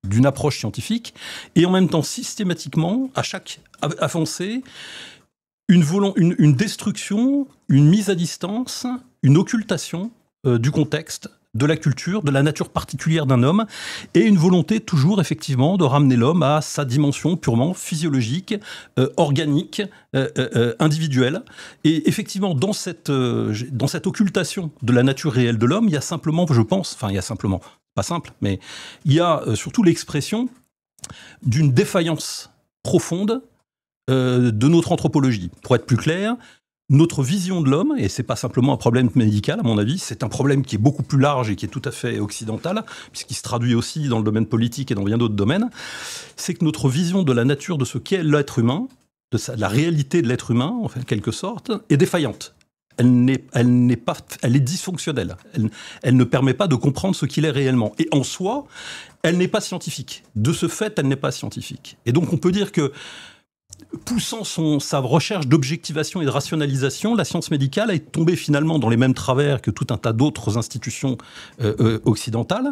d'une approche scientifique, et en même temps systématiquement, à chaque avancée, une destruction, une mise à distance, une occultation du contexte, de la culture, de la nature particulière d'un homme, et une volonté toujours effectivement de ramener l'homme à sa dimension purement physiologique, organique, individuelle. Et effectivement, dans cette occultation de la nature réelle de l'homme, il y a simplement, je pense, pas simple, mais il y a surtout l'expression d'une défaillance profonde de notre anthropologie. Pour être plus clair, notre vision de l'homme, et c'est pas simplement un problème médical à mon avis, c'est un problème qui est beaucoup plus large et qui est tout à fait occidental, puisqu'il se traduit aussi dans le domaine politique et dans bien d'autres domaines, c'est que notre vision de la nature de ce qu'est l'être humain, de la réalité de l'être humain, en quelque sorte, est défaillante. Elle est dysfonctionnelle. Elle ne permet pas de comprendre ce qu'il est réellement. Et en soi, elle n'est pas scientifique. De ce fait, elle n'est pas scientifique. Et donc, on peut dire que, poussant sa recherche d'objectivation et de rationalisation, la science médicale est tombée finalement dans les mêmes travers que tout un tas d'autres institutions occidentales,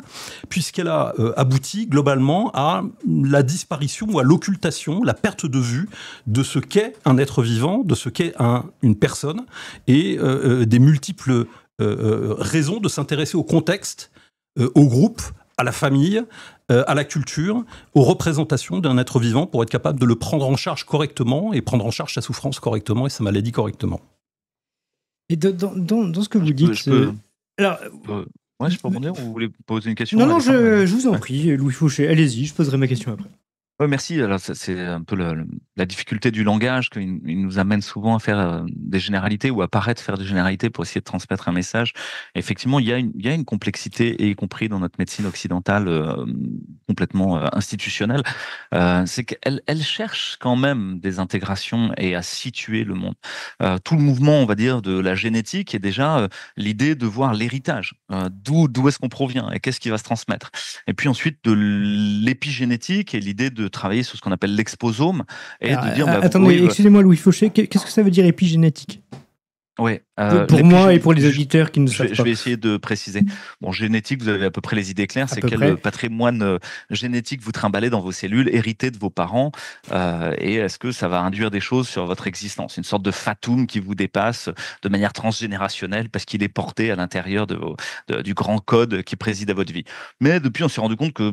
puisqu'elle a abouti globalement à la disparition ou à l'occultation, la perte de vue de ce qu'est un être vivant, de ce qu'est une personne, et des multiples raisons de s'intéresser au contexte, au groupe, à la famille, à la culture, aux représentations d'un être vivant pour être capable de le prendre en charge correctement et prendre en charge sa souffrance correctement et sa maladie correctement. Et dans ce que vous dites... Alors, ouais, je peux rebondir ou vous voulez poser une question? Non, je vous en prie, Louis Fauché, allez-y, je poserai ma question après. Ouais, merci. Alors, c'est un peu la difficulté du langage qu'il nous amène souvent à faire des généralités ou à paraître faire des généralités pour essayer de transmettre un message. Et effectivement, il y a une complexité, et y compris dans notre médecine occidentale complètement institutionnelle. C'est qu'elle cherche quand même des intégrations et à situer le monde. Tout le mouvement, on va dire, de la génétique est déjà l'idée de voir l'héritage. D'où est-ce qu'on provient et qu'est-ce qui va se transmettre. Et puis ensuite, de l'épigénétique et l'idée de travailler sur ce qu'on appelle l'exposome et de dire... attendez, excusez-moi Louis Fauché, qu'est-ce que ça veut dire épigénétique? Ouais, pour moi et pour les auditeurs qui ne savent pas. Je vais essayer de préciser. Bon, génétique, vous avez à peu près les idées claires. C'est quel patrimoine génétique vous trimballez dans vos cellules, hérité de vos parents, et est-ce que ça va induire des choses sur votre existence? Une sorte de fatum qui vous dépasse de manière transgénérationnelle parce qu'il est porté à l'intérieur du grand code qui préside à votre vie. Mais depuis, on s'est rendu compte que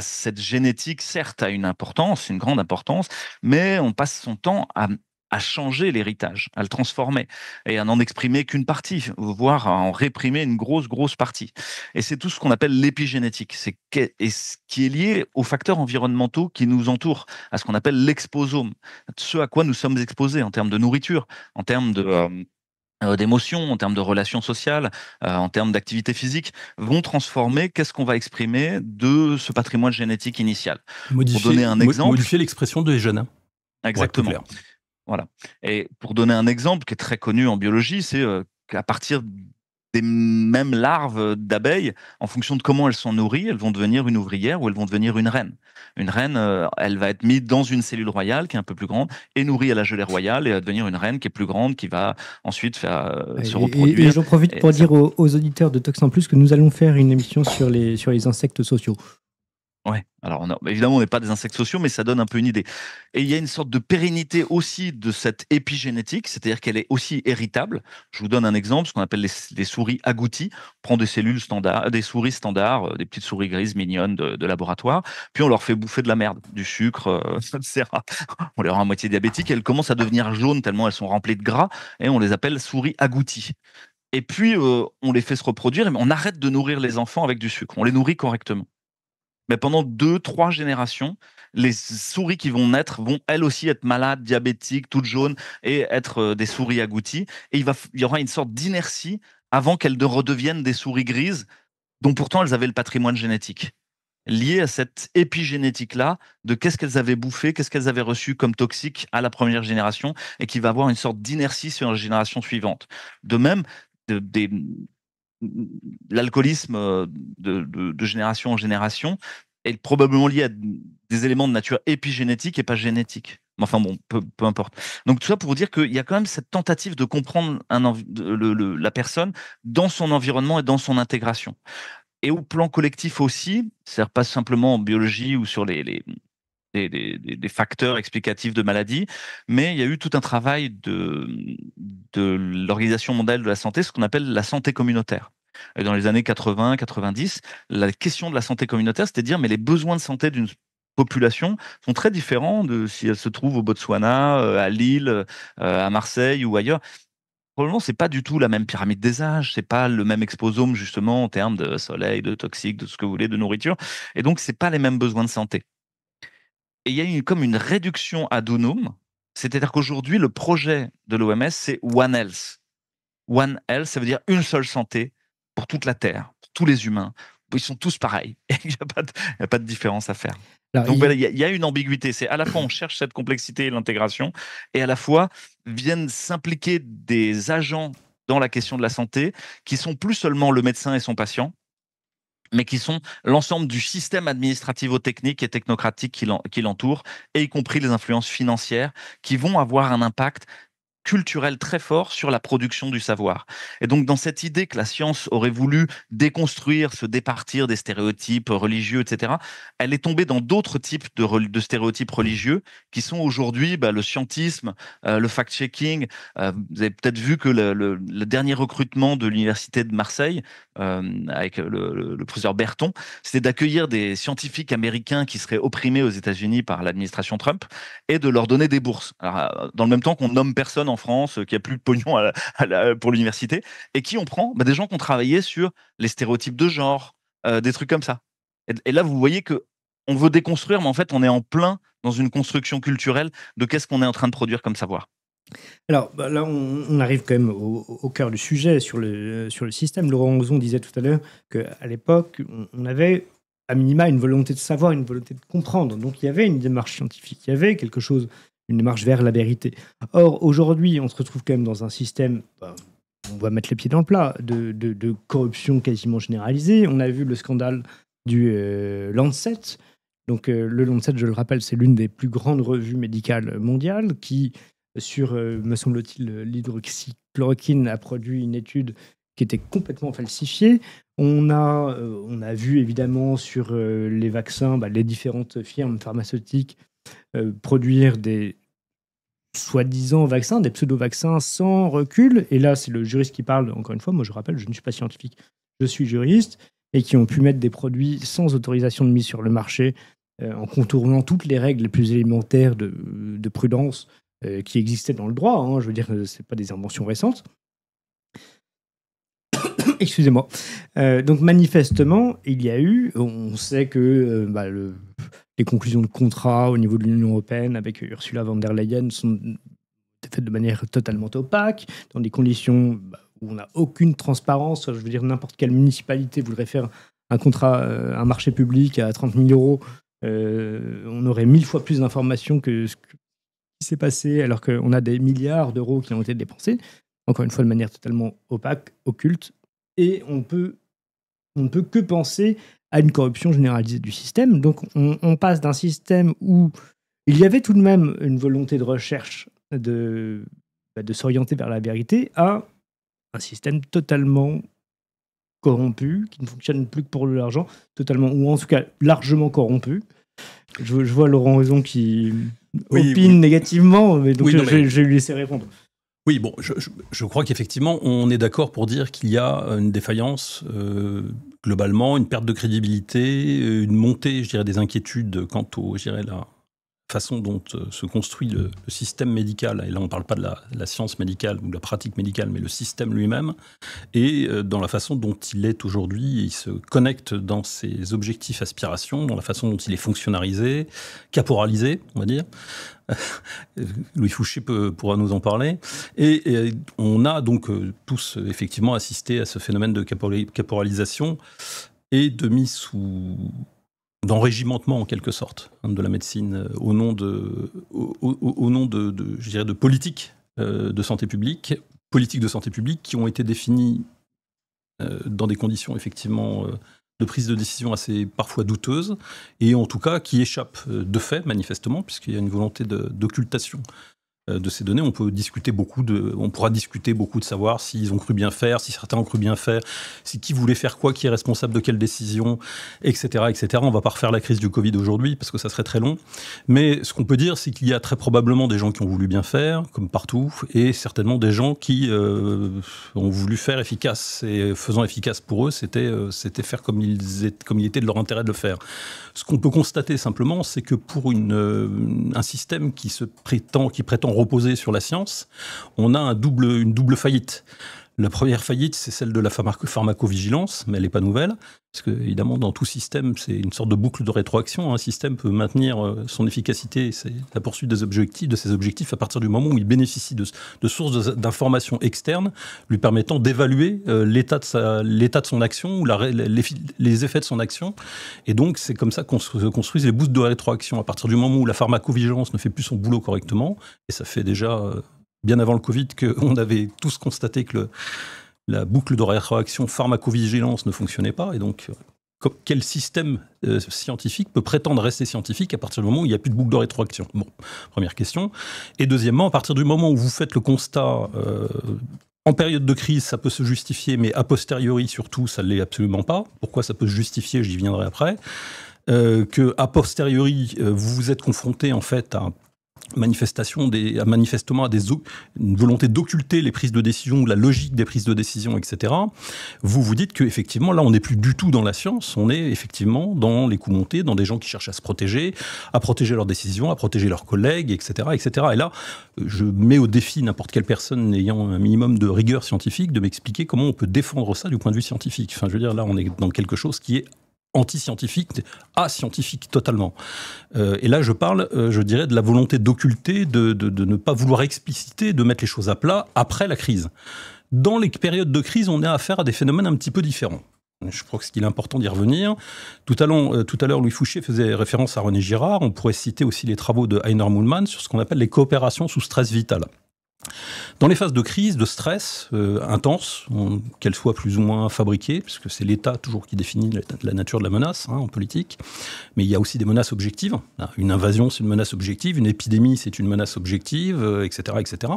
cette génétique, certes, a une importance, une grande importance, mais on passe son temps à changer l'héritage, à le transformer et à n'en exprimer qu'une partie, voire à en réprimer une grosse partie. Et c'est tout ce qu'on appelle l'épigénétique, et ce qui est lié aux facteurs environnementaux qui nous entourent, à ce qu'on appelle l'exposome, ce à quoi nous sommes exposés en termes de nourriture, en termes d'émotions, en termes de relations sociales, en termes d'activité physique, vont transformer qu'est-ce qu'on va exprimer de ce patrimoine génétique initial. Pour donner un exemple, modifier l'expression des gènes. Exactement. Voilà. Et pour donner un exemple qui est très connu en biologie, c'est qu'à partir des mêmes larves d'abeilles, en fonction de comment elles sont nourries, elles vont devenir une ouvrière ou elles vont devenir une reine. Une reine, elle va être mise dans une cellule royale qui est un peu plus grande et nourrie à la gelée royale et va devenir une reine qui est plus grande, qui va ensuite se reproduire. Et j'en profite pour dire aux auditeurs de Tox en Plus que nous allons faire une émission sur les insectes sociaux. Ouais, alors évidemment, on n'est pas des insectes sociaux, mais ça donne un peu une idée. Et il y a une sorte de pérennité aussi de cette épigénétique, c'est-à-dire qu'elle est aussi héritable. Je vous donne un exemple, ce qu'on appelle les souris agouties. On prend des cellules standards, des souris standards, des petites souris grises mignonnes de laboratoire, puis on leur fait bouffer de la merde, du sucre, etc. On les rend à moitié diabétiques, et elles commencent à devenir jaunes tellement elles sont remplies de gras, et on les appelle souris agouties. Et puis, on les fait se reproduire, mais on arrête de nourrir les enfants avec du sucre, on les nourrit correctement. Mais pendant 2-3 générations, les souris qui vont naître vont elles aussi être malades, diabétiques, toutes jaunes, et être des souris agouties. Et il y aura une sorte d'inertie avant qu'elles ne redeviennent des souris grises, dont pourtant elles avaient le patrimoine génétique, lié à cette épigénétique-là, de qu'est-ce qu'elles avaient bouffé, qu'est-ce qu'elles avaient reçu comme toxique à la première génération, et qui va avoir une sorte d'inertie sur la génération suivante. De même, l'alcoolisme de génération en génération est probablement lié à des éléments de nature épigénétique et pas génétique. Enfin bon, peu importe. Donc tout ça pour vous dire qu'il y a quand même cette tentative de comprendre la personne dans son environnement et dans son intégration. Et au plan collectif aussi, c'est-à-dire pas simplement en biologie ou sur des facteurs explicatifs de maladies, mais il y a eu tout un travail de l'Organisation mondiale de la santé, ce qu'on appelle la santé communautaire. Et dans les années 80-90, la question de la santé communautaire, c'était de dire mais les besoins de santé d'une population sont très différents de si elle se trouve au Botswana, à Lille, à Marseille ou ailleurs. probablement, c'est pas du tout la même pyramide des âges, c'est pas le même exposome justement en termes de soleil, de toxiques, de ce que vous voulez, de nourriture, et donc c'est pas les mêmes besoins de santé. Et il y a comme une réduction ad unum, c'est-à-dire qu'aujourd'hui, le projet de l'OMS, c'est One Health. One Health, ça veut dire une seule santé pour toute la Terre, pour tous les humains. Ils sont tous pareils. Il n'y a pas de différence à faire. Alors, Donc voilà, il y a une ambiguïté. C'est à la fois on cherche cette complexité et l'intégration, et à la fois viennent s'impliquer des agents dans la question de la santé qui sont plus seulement le médecin et son patient, mais qui sont l'ensemble du système administrativo-technique et technocratique qui l'entoure, et y compris les influences financières qui vont avoir un impact culturel très fort sur la production du savoir. Et donc, dans cette idée que la science aurait voulu déconstruire, se départir des stéréotypes religieux, etc., elle est tombée dans d'autres types de stéréotypes religieux qui sont aujourd'hui le scientisme, le fact-checking. Vous avez peut-être vu que le dernier recrutement de l'Université de Marseille, avec le professeur Berton, c'était d'accueillir des scientifiques américains qui seraient opprimés aux États-Unis par l'administration Trump et de leur donner des bourses. Alors, dans le même temps qu'on nomme personne en France, qui a plus de pognon pour l'université, et qui on prend des gens qui ont travaillé sur les stéréotypes de genre, des trucs comme ça. Et là, vous voyez que on veut déconstruire, mais en fait, on est en plein dans une construction culturelle de qu'est-ce qu'on est en train de produire comme savoir. Alors là, on arrive quand même au cœur du sujet sur le système. Laurent Ozon disait tout à l'heure qu'à l'époque, on avait à minima une volonté de savoir, une volonté de comprendre. Donc il y avait une démarche scientifique, il y avait quelque chose, une démarche vers la vérité. Or, aujourd'hui, on se retrouve quand même dans un système, on va mettre les pieds dans le plat, de corruption quasiment généralisée. On a vu le scandale du Lancet. Donc le Lancet, je le rappelle, c'est l'une des plus grandes revues médicales mondiales qui, sur, me semble-t-il, l'hydroxychloroquine, a produit une étude qui était complètement falsifiée. On a vu évidemment sur les vaccins, les différentes firmes pharmaceutiques produire des soi-disant vaccins, des pseudo-vaccins sans recul. Et là, c'est le juriste qui parle, encore une fois. Moi, je rappelle, je ne suis pas scientifique, je suis juriste, et qui ont pu mettre des produits sans autorisation de mise sur le marché, en contournant toutes les règles les plus élémentaires de prudence qui existaient dans le droit. Hein. Je veux dire, ce n'est pas des inventions récentes. Excusez-moi. Donc manifestement, il y a eu, on sait que les conclusions de contrat au niveau de l'Union européenne avec Ursula von der Leyen sont faites de manière totalement opaque, dans des conditions où on n'a aucune transparence. Je veux dire, n'importe quelle municipalité voudrait faire un contrat, un marché public à 30 000 euros, on aurait 1000 fois plus d'informations que ce qui s'est passé, alors qu'on a des milliards d'euros qui ont été dépensés, encore une fois de manière totalement opaque, occulte. Et on ne peut que penser à une corruption généralisée du système. Donc on passe d'un système où il y avait tout de même une volonté de recherche de s'orienter vers la vérité à un système totalement corrompu, qui ne fonctionne plus que pour l'argent, totalement, ou en tout cas largement corrompu. Je vois Laurent Ozon qui opine négativement, mais donc je vais lui laisser répondre. Oui, bon, je crois qu'effectivement, on est d'accord pour dire qu'il y a une défaillance, globalement, une perte de crédibilité, une montée, je dirais, des inquiétudes quant au, je dirais, la façon dont se construit le système médical. Et là, on ne parle pas de la science médicale ou de la pratique médicale, mais le système lui-même, et dans la façon dont il est aujourd'hui, il se connecte dans ses objectifs, aspirations, dans la façon dont il est fonctionnalisé, caporalisé, on va dire. Louis Fouché pourra nous en parler. Et on a donc tous effectivement assisté à ce phénomène de caporalisation et de mise d'enrégimentement en quelque sorte de la médecine au nom de je dirais de politiques de santé publique, qui ont été définies dans des conditions effectivement de prise de décision assez parfois douteuse, et en tout cas qui échappe de fait, manifestement, puisqu'il y a une volonté d'occultation de ces données. On pourra discuter beaucoup de savoir s'ils ont cru bien faire, si certains ont cru bien faire, si qui voulait faire quoi, qui est responsable de quelle décision, etc., etc. On ne va pas refaire la crise du Covid aujourd'hui, parce que ça serait très long. Mais ce qu'on peut dire, c'est qu'il y a très probablement des gens qui ont voulu bien faire, comme partout, et certainement des gens qui ont voulu faire efficace. Et faisant efficace pour eux, c'était faire comme il était de leur intérêt de le faire. Ce qu'on peut constater simplement, c'est que pour un système qui prétend reposer sur la science, on a une double faillite. La première faillite, c'est celle de la pharmacovigilance, mais elle n'est pas nouvelle, parce que, évidemment, dans tout système, c'est une sorte de boucle de rétroaction. Un système peut maintenir son efficacité, c'est la poursuite de ses objectifs, à partir du moment où il bénéficie de sources d'informations externes, lui permettant d'évaluer l'état de son action, ou les effets de son action. Et donc, c'est comme ça qu'on se construisent les boucles de rétroaction. À partir du moment où la pharmacovigilance ne fait plus son boulot correctement, et ça fait déjà... bien avant le Covid, qu'on avait tous constaté que la boucle de rétroaction pharmacovigilance ne fonctionnait pas. Et donc, quel système scientifique peut prétendre rester scientifique à partir du moment où il n'y a plus de boucle de rétroaction? Bon, première question. Et deuxièmement, à partir du moment où vous faites le constat, en période de crise, ça peut se justifier, mais a posteriori, surtout, ça ne l'est absolument pas. Pourquoi ça peut se justifier? J'y viendrai après. Que a posteriori, vous vous êtes confronté, en fait, à manifestement une volonté d'occulter les prises de décision ou la logique des prises de décision, etc. Vous vous dites qu'effectivement, là, on n'est plus du tout dans la science, on est effectivement dans les coups montés, dans des gens qui cherchent à se protéger, à protéger leurs décisions, à protéger leurs collègues, etc., etc. Et là, je mets au défi n'importe quelle personne ayant un minimum de rigueur scientifique de m'expliquer comment on peut défendre ça du point de vue scientifique. Enfin, je veux dire, là, on est dans quelque chose qui est anti-scientifique, ascientifique totalement. Et là, je parle, je dirais, de la volonté d'occulter, de ne pas vouloir expliciter, de mettre les choses à plat après la crise. Dans les périodes de crise, on a affaire à des phénomènes un petit peu différents. Je crois qu'il est important d'y revenir. Tout à l'heure, Louis Fouché faisait référence à René Girard. On pourrait citer aussi les travaux de Heiner Mühlmann sur ce qu'on appelle les coopérations sous stress vital. Dans les phases de crise, de stress intense, qu'elles soient plus ou moins fabriquées, puisque c'est l'État toujours qui définit la nature de la menace en politique, mais il y a aussi des menaces objectives. Une invasion, c'est une menace objective, une épidémie, c'est une menace objective, etc., etc.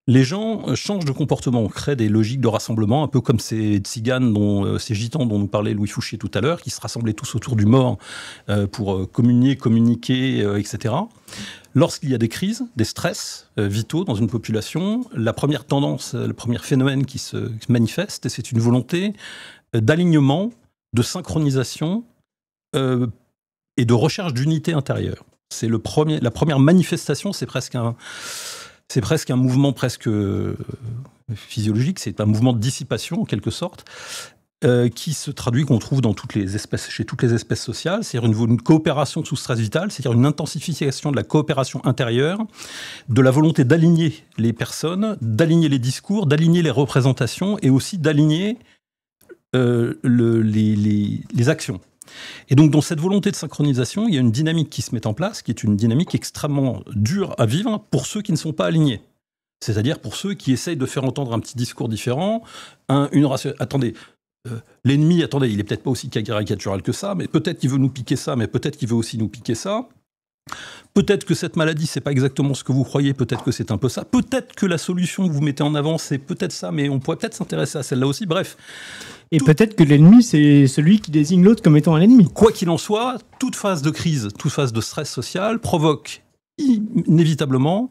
Les gens changent de comportement, on crée des logiques de rassemblement, un peu comme ces tziganes, ces gitans dont nous parlait Louis Fouché tout à l'heure, qui se rassemblaient tous autour du mort pour communiquer, etc. Lorsqu'il y a des crises, des stress vitaux dans une population, la première tendance, le premier phénomène qui se manifeste, c'est une volonté d'alignement, de synchronisation et de recherche d'unité intérieure. C'est la première manifestation, c'est presque un mouvement presque physiologique, c'est un mouvement de dissipation en quelque sorte, qui se traduit, qu'on trouve dans chez toutes les espèces sociales, c'est-à-dire une coopération sous stress vital, c'est-à-dire une intensification de la coopération intérieure, de la volonté d'aligner les personnes, d'aligner les discours, d'aligner les représentations et aussi d'aligner les actions. Et donc, dans cette volonté de synchronisation, il y a une dynamique qui se met en place, qui est une dynamique extrêmement dure à vivre pour ceux qui ne sont pas alignés. C'est-à-dire pour ceux qui essayent de faire entendre un petit discours différent, l'ennemi, il est peut-être pas aussi caricatural que ça, mais peut-être qu'il veut nous piquer ça, mais peut-être qu'il veut aussi nous piquer ça. Peut-être que cette maladie, c'est pas exactement ce que vous croyez, peut-être que c'est un peu ça. Peut-être que la solution que vous mettez en avant, c'est peut-être ça, mais on pourrait peut-être s'intéresser à celle-là aussi. Bref. Et peut-être que l'ennemi, c'est celui qui désigne l'autre comme étant un ennemi. Quoi qu'il en soit, toute phase de crise, toute phase de stress social provoque inévitablement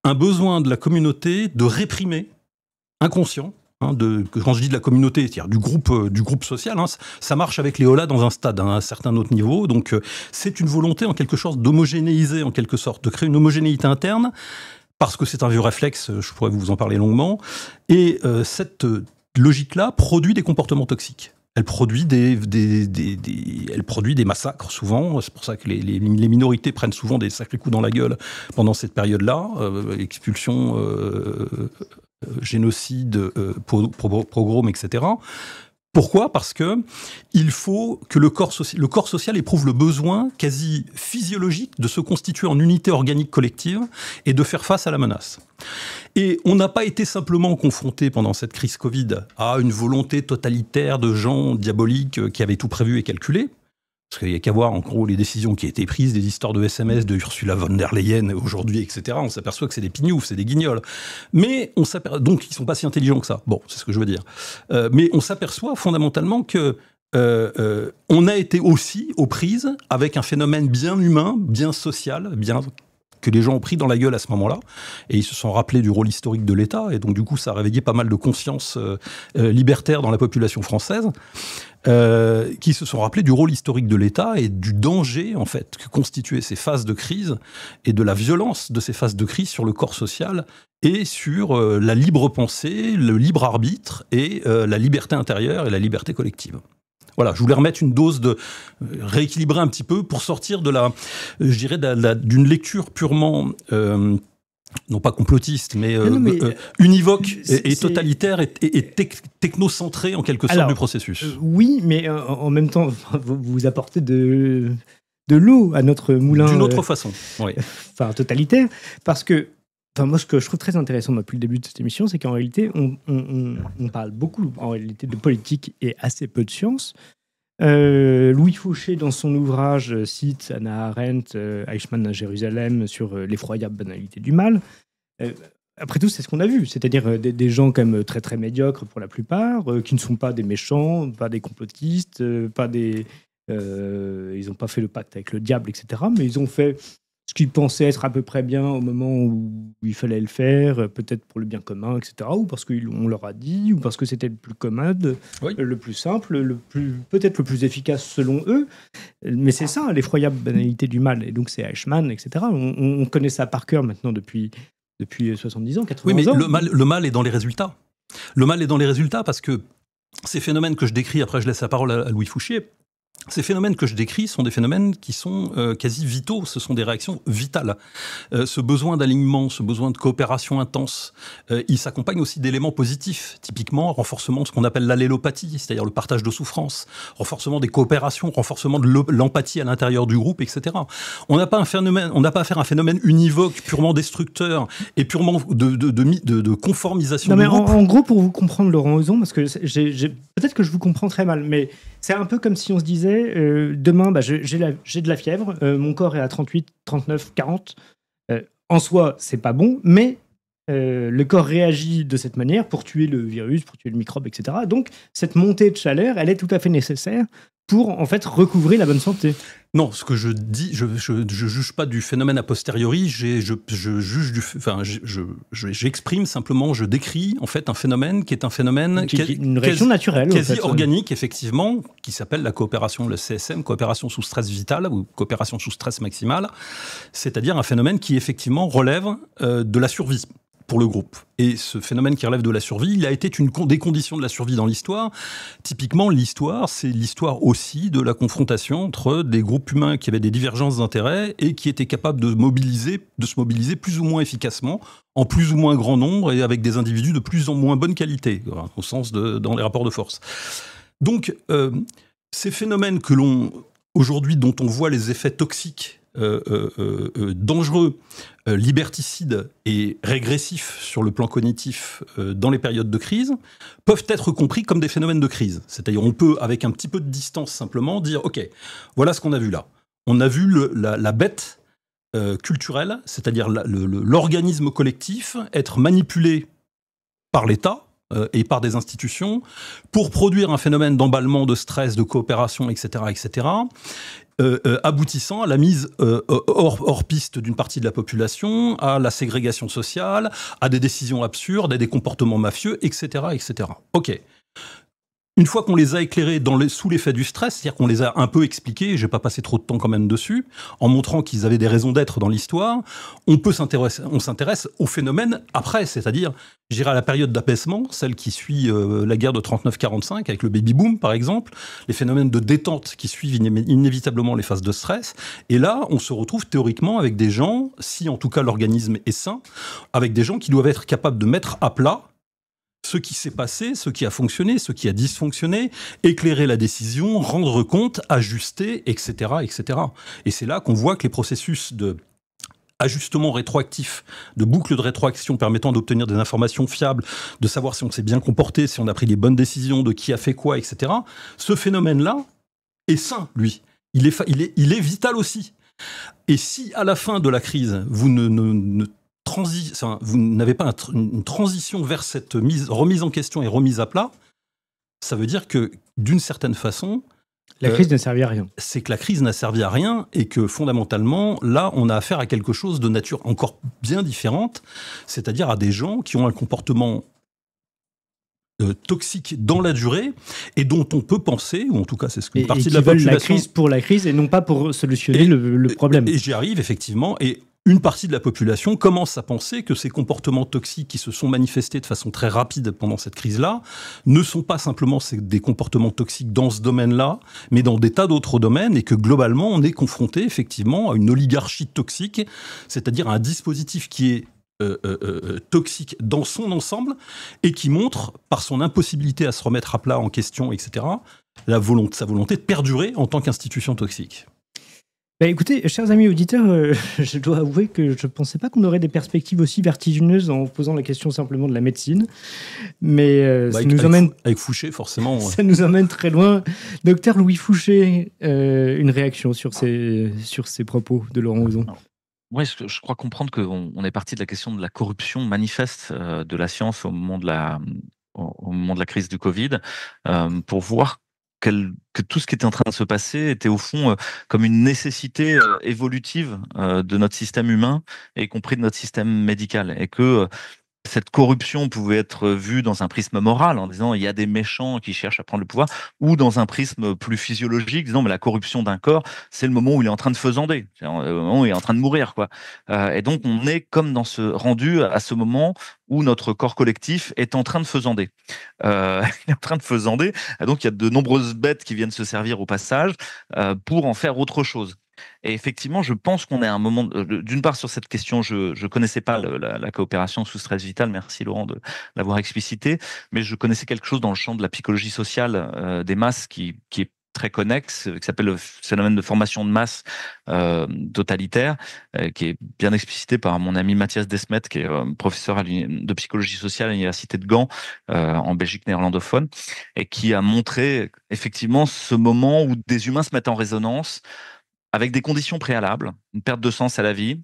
un besoin de la communauté de réprimer, inconscient, quand je dis de la communauté, c'est-à-dire du groupe social, ça marche avec les holà dans un stade, à un certain autre niveau. Donc, c'est une volonté en quelque sorte d'homogénéiser, en quelque sorte, de créer une homogénéité interne, parce que c'est un vieux réflexe, je pourrais vous en parler longuement. Et cette logique-là produit des comportements toxiques. Elle produit des massacres, souvent. C'est pour ça que les minorités prennent souvent des sacrés coups dans la gueule pendant cette période-là. Expulsion, génocide, pogrom, etc. Pourquoi ? Parce que il faut que le corps social éprouve le besoin quasi physiologique de se constituer en unité organique collective et de faire face à la menace. Et on n'a pas été simplement confronté pendant cette crise Covid à une volonté totalitaire de gens diaboliques qui avaient tout prévu et calculé. Parce qu'il n'y a qu'à voir en gros les décisions qui ont été prises, des histoires de SMS de Ursula von der Leyen aujourd'hui, etc. On s'aperçoit que c'est des pignoufs, c'est des guignols. Mais donc ils ne sont pas si intelligents que ça. Bon, c'est ce que je veux dire. Mais on s'aperçoit fondamentalement que on a été aussi aux prises avec un phénomène bien humain, bien social, bien que les gens ont pris dans la gueule à ce moment-là, et ils se sont rappelés du rôle historique de l'État, et donc du coup ça a réveillé pas mal de conscience libertaire dans la population française, qui se sont rappelés du rôle historique de l'État et du danger en fait que constituaient ces phases de crise et de la violence de ces phases de crise sur le corps social et sur la libre pensée, le libre arbitre et la liberté intérieure et la liberté collective. Voilà, je voulais remettre une dose de rééquilibrer un petit peu pour sortir de je dirais, d'une lecture purement non pas complotiste, mais univoque et totalitaire et technocentré en quelque sorte du processus. Oui, mais en même temps, vous apportez de l'eau à notre moulin. D'une autre façon, oui. Enfin, totalitaire, parce que moi, ce que je trouve très intéressant depuis le début de cette émission, c'est qu'en réalité, on parle beaucoup en réalité de politique et assez peu de science. Louis Fauché, dans son ouvrage, cite Hannah Arendt, Eichmann à Jérusalem, sur l'effroyable banalité du mal. Après tout, c'est ce qu'on a vu, c'est-à-dire des gens quand même très très médiocres pour la plupart, qui ne sont pas des méchants, pas des complotistes, pas des... ils n'ont pas fait le pacte avec le diable, etc. Mais ils ont fait ce qu'ils pensaient être à peu près bien au moment où il fallait le faire, peut-être pour le bien commun, etc. Ou parce qu'on leur a dit, ou parce que c'était le plus commode, oui, le plus simple, peut-être le plus efficace selon eux. Mais c'est ça, l'effroyable banalité du mal. Et donc c'est Eichmann, etc. On connaît ça par cœur maintenant depuis 70 ans, 80 ans. Oui, mais le mal est dans les résultats. Le mal est dans les résultats parce que ces phénomènes que je décris, après je laisse la parole à Louis Fauché, ces phénomènes que je décris sont des phénomènes qui sont quasi vitaux, ce sont des réactions vitales. Ce besoin d'alignement, ce besoin de coopération intense, il s'accompagne aussi d'éléments positifs, typiquement renforcement de ce qu'on appelle l'allélopathie, c'est-à-dire le partage de souffrance, renforcement des coopérations, renforcement de l'empathie à l'intérieur du groupe, etc. On n'a pas affaire à un phénomène univoque, purement destructeur et purement de conformisation. Non, mais du groupe. En gros, pour vous comprendre, Laurent Ozon, parce que peut-être que je vous comprends très mal, mais c'est un peu comme si on se disait demain, j'ai de la fièvre, mon corps est à 38, 39, 40. En soi, c'est pas bon, mais le corps réagit de cette manière pour tuer le virus, pour tuer le microbe, etc. Donc, cette montée de chaleur, elle est tout à fait nécessaire pour, en fait, recouvrer la bonne santé. Non, ce que je dis, je juge pas du phénomène a posteriori, j'exprime simplement, je décris en fait un phénomène qui est un phénomène une réaction naturelle, quasi en fait, organique, effectivement, qui s'appelle la coopération, le CSM, coopération sous stress vital ou coopération sous stress maximal, c'est-à-dire un phénomène qui effectivement relève de la survie pour le groupe. Et ce phénomène qui relève de la survie, il a été des conditions de la survie dans l'histoire. Typiquement, l'histoire, c'est l'histoire aussi de la confrontation entre des groupes humains qui avaient des divergences d'intérêts et qui étaient capables de se mobiliser plus ou moins efficacement, en plus ou moins grand nombre et avec des individus de plus ou moins bonne qualité, au sens dans les rapports de force. Donc, ces phénomènes aujourd'hui, dont on voit les effets toxiques, dangereux, liberticides et régressifs sur le plan cognitif dans les périodes de crise, peuvent être compris comme des phénomènes de crise. C'est-à-dire on peut, avec un petit peu de distance simplement, dire « Ok, voilà ce qu'on a vu là. On a vu la bête culturelle, c'est-à-dire l'organisme collectif, être manipulé par l'État, et par des institutions, pour produire un phénomène d'emballement, de stress, de coopération, etc., etc., aboutissant à la mise hors piste d'une partie de la population, à la ségrégation sociale, à des décisions absurdes, à des comportements mafieux, etc., etc. Ok. Une fois qu'on les a éclairés sous l'effet du stress, c'est-à-dire qu'on les a un peu expliqués, je vais pas passer trop de temps quand même dessus, en montrant qu'ils avaient des raisons d'être dans l'histoire, on s'intéresse au phénomène après, c'est-à-dire, je dirais à la période d'apaisement, celle qui suit la guerre de 39-45, avec le baby-boom par exemple, les phénomènes de détente qui suivent inévitablement les phases de stress, et là, on se retrouve théoriquement avec des gens, si en tout cas l'organisme est sain, avec des gens qui doivent être capables de mettre à plat ce qui s'est passé, ce qui a fonctionné, ce qui a dysfonctionné, éclairer la décision, rendre compte, ajuster, etc., etc. Et c'est là qu'on voit que les processus de ajustement rétroactif, de boucle de rétroaction permettant d'obtenir des informations fiables, de savoir si on s'est bien comporté, si on a pris les bonnes décisions, de qui a fait quoi, etc. Ce phénomène-là est sain, lui. Il est vital aussi. Et si, à la fin de la crise, vous vous n'avez pas une transition vers cette remise en question et remise à plat, ça veut dire que, d'une certaine façon, La crise n'a servi à rien. C'est que la crise n'a servi à rien et que fondamentalement, là, on a affaire à quelque chose de nature encore bien différente, c'est-à-dire à des gens qui ont un comportement toxique dans la durée et dont on peut penser, ou en tout cas c'est ce qu'une partie de la population... la crise pour la crise et non pas pour solutionner le problème. Et j'y arrive effectivement, et une partie de la population commence à penser que ces comportements toxiques qui se sont manifestés de façon très rapide pendant cette crise-là ne sont pas simplement des comportements toxiques dans ce domaine-là, mais dans des tas d'autres domaines, et que globalement on est confronté effectivement à une oligarchie toxique, c'est-à-dire à un dispositif qui est toxique dans son ensemble et qui montre, par son impossibilité à se remettre à plat en question, etc., sa volonté de perdurer en tant qu'institution toxique. Bah écoutez, chers amis auditeurs, je dois avouer que je ne pensais pas qu'on aurait des perspectives aussi vertigineuses en posant la question simplement de la médecine. Mais ça nous emmène... Avec Fouché, forcément. Ça nous emmène très loin. Docteur Louis Fouché, une réaction sur ces propos de Laurent Ozon? Oui, je crois comprendre qu'on est parti de la question de la corruption manifeste de la science au moment de la crise du Covid, pour voir que tout ce qui était en train de se passer était au fond comme une nécessité évolutive de notre système humain, y compris de notre système médical, et que cette corruption pouvait être vue dans un prisme moral, en disant il y a des méchants qui cherchent à prendre le pouvoir, ou dans un prisme plus physiologique, disant mais la corruption d'un corps, c'est le moment où il est en train de faisander, c'est le moment où il est en train de mourir, quoi. Et donc on est comme rendu à ce moment où notre corps collectif est en train de faisander. Il est en train de faisander, et donc il y a de nombreuses bêtes qui viennent se servir au passage pour en faire autre chose. Et effectivement, je pense qu'on est à un moment, d'une part sur cette question, je connaissais pas la coopération sous stress vital, merci Laurent de l'avoir explicité, mais je connaissais quelque chose dans le champ de la psychologie sociale des masses qui est très connexe, qui s'appelle le phénomène de formation de masse totalitaire, qui est bien explicité par mon ami Mathias Desmet, qui est professeur de psychologie sociale à l'université de Gand, en Belgique néerlandophone, et qui a montré effectivement ce moment où des humains se mettent en résonance avec des conditions préalables, une perte de sens à la vie,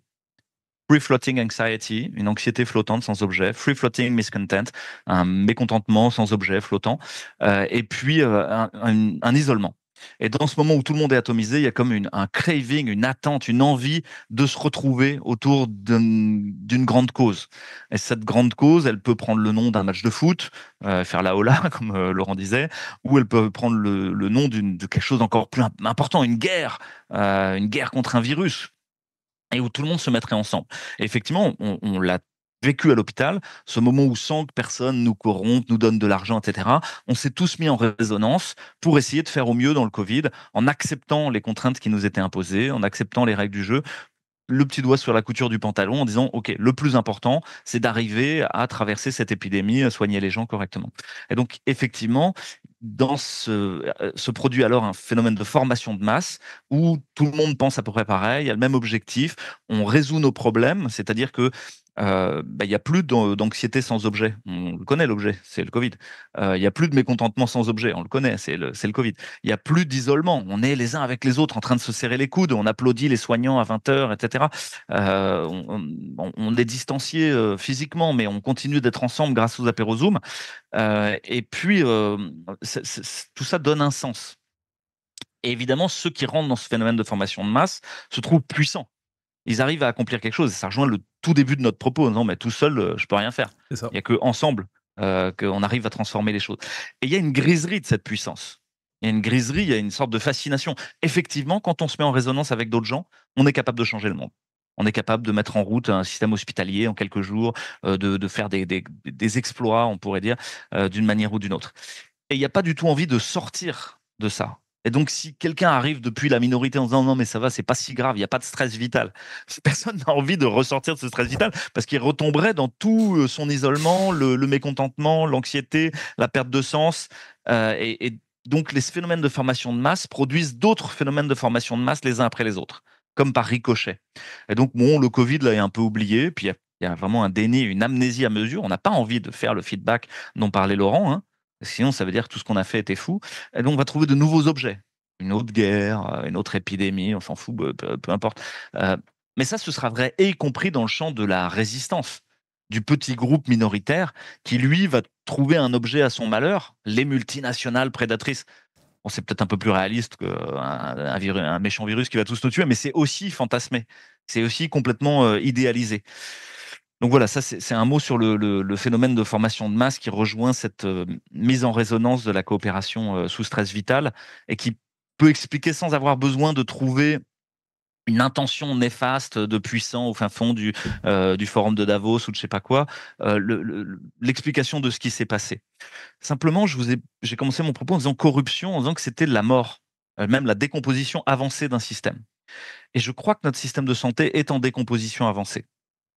free floating anxiety, une anxiété flottante sans objet, free floating miscontent, un mécontentement sans objet flottant, et puis un isolement. Et dans ce moment où tout le monde est atomisé, il y a comme un craving, une attente, une envie de se retrouver autour d'une grande cause. Et cette grande cause, elle peut prendre le nom d'un match de foot, faire la hola, comme Laurent disait, ou elle peut prendre le nom de quelque chose d'encore plus important, une guerre contre un virus, et où tout le monde se mettrait ensemble. Et effectivement, on l'a vécu à l'hôpital, ce moment où sans que personne nous corrompe, nous donne de l'argent, etc. On s'est tous mis en résonance pour essayer de faire au mieux dans le Covid, en acceptant les contraintes qui nous étaient imposées, en acceptant les règles du jeu, le petit doigt sur la couture du pantalon en disant « Ok, le plus important, c'est d'arriver à traverser cette épidémie, à soigner les gens correctement. » Et donc, effectivement, dans se produit alors un phénomène de formation de masse où tout le monde pense à peu près pareil, il y a le même objectif, on résout nos problèmes, c'est-à-dire que il n'y a plus d'anxiété sans objet. On le connaît, l'objet, c'est le Covid. Il n'y a plus de mécontentement sans objet, on le connaît, c'est le Covid. Il n'y a plus d'isolement. On est les uns avec les autres en train de se serrer les coudes, on applaudit les soignants à 20h, etc. On est distanciés physiquement, mais on continue d'être ensemble grâce aux apéros Zoom. Et puis, tout ça donne un sens. Et évidemment, ceux qui rentrent dans ce phénomène de formation de masse se trouvent puissants. Ils arrivent à accomplir quelque chose. Et ça rejoint le tout début de notre propos. Non, mais tout seul, je peux rien faire. C'est ça. Il n'y a qu'ensemble qu'on arrive à transformer les choses. Et il y a une griserie de cette puissance. Il y a une griserie, il y a une sorte de fascination. Effectivement, quand on se met en résonance avec d'autres gens, on est capable de changer le monde. On est capable de mettre en route un système hospitalier en quelques jours, de faire des exploits, on pourrait dire, d'une manière ou d'une autre. Et il n'y a pas du tout envie de sortir de ça. Et donc, si quelqu'un arrive depuis la minorité en disant non, mais ça va, c'est pas si grave, il n'y a pas de stress vital, personne n'a envie de ressortir de ce stress vital parce qu'il retomberait dans tout son isolement, le mécontentement, l'anxiété, la perte de sens. Et donc, les phénomènes de formation de masse produisent d'autres phénomènes de formation de masse les uns après les autres, comme par ricochet. Et donc, bon, le Covid, là, est un peu oublié. Puis, il y a vraiment un déni, une amnésie à mesure. On n'a pas envie de faire le feedback dont parlait Laurent, hein. Sinon, ça veut dire que tout ce qu'on a fait était fou. Et donc, on va trouver de nouveaux objets. Une autre guerre, une autre épidémie, on s'en fout, peu importe. Mais ça, ce sera vrai, y compris dans le champ de la résistance, du petit groupe minoritaire qui, lui, va trouver un objet à son malheur, les multinationales prédatrices. Bon, c'est peut-être un peu plus réaliste qu'un méchant virus qui va tous nous tuer, mais c'est aussi fantasmé. C'est aussi complètement idéalisé. Donc voilà, ça c'est un mot sur le phénomène de formation de masse qui rejoint cette mise en résonance de la coopération sous stress vital et qui peut expliquer sans avoir besoin de trouver une intention néfaste de puissants au fin fond du forum de Davos ou de je sais pas quoi, l'explication de ce qui s'est passé. Simplement, j'ai commencé mon propos en disant corruption, en disant que c'était la mort, même la décomposition avancée d'un système. Et je crois que notre système de santé est en décomposition avancée.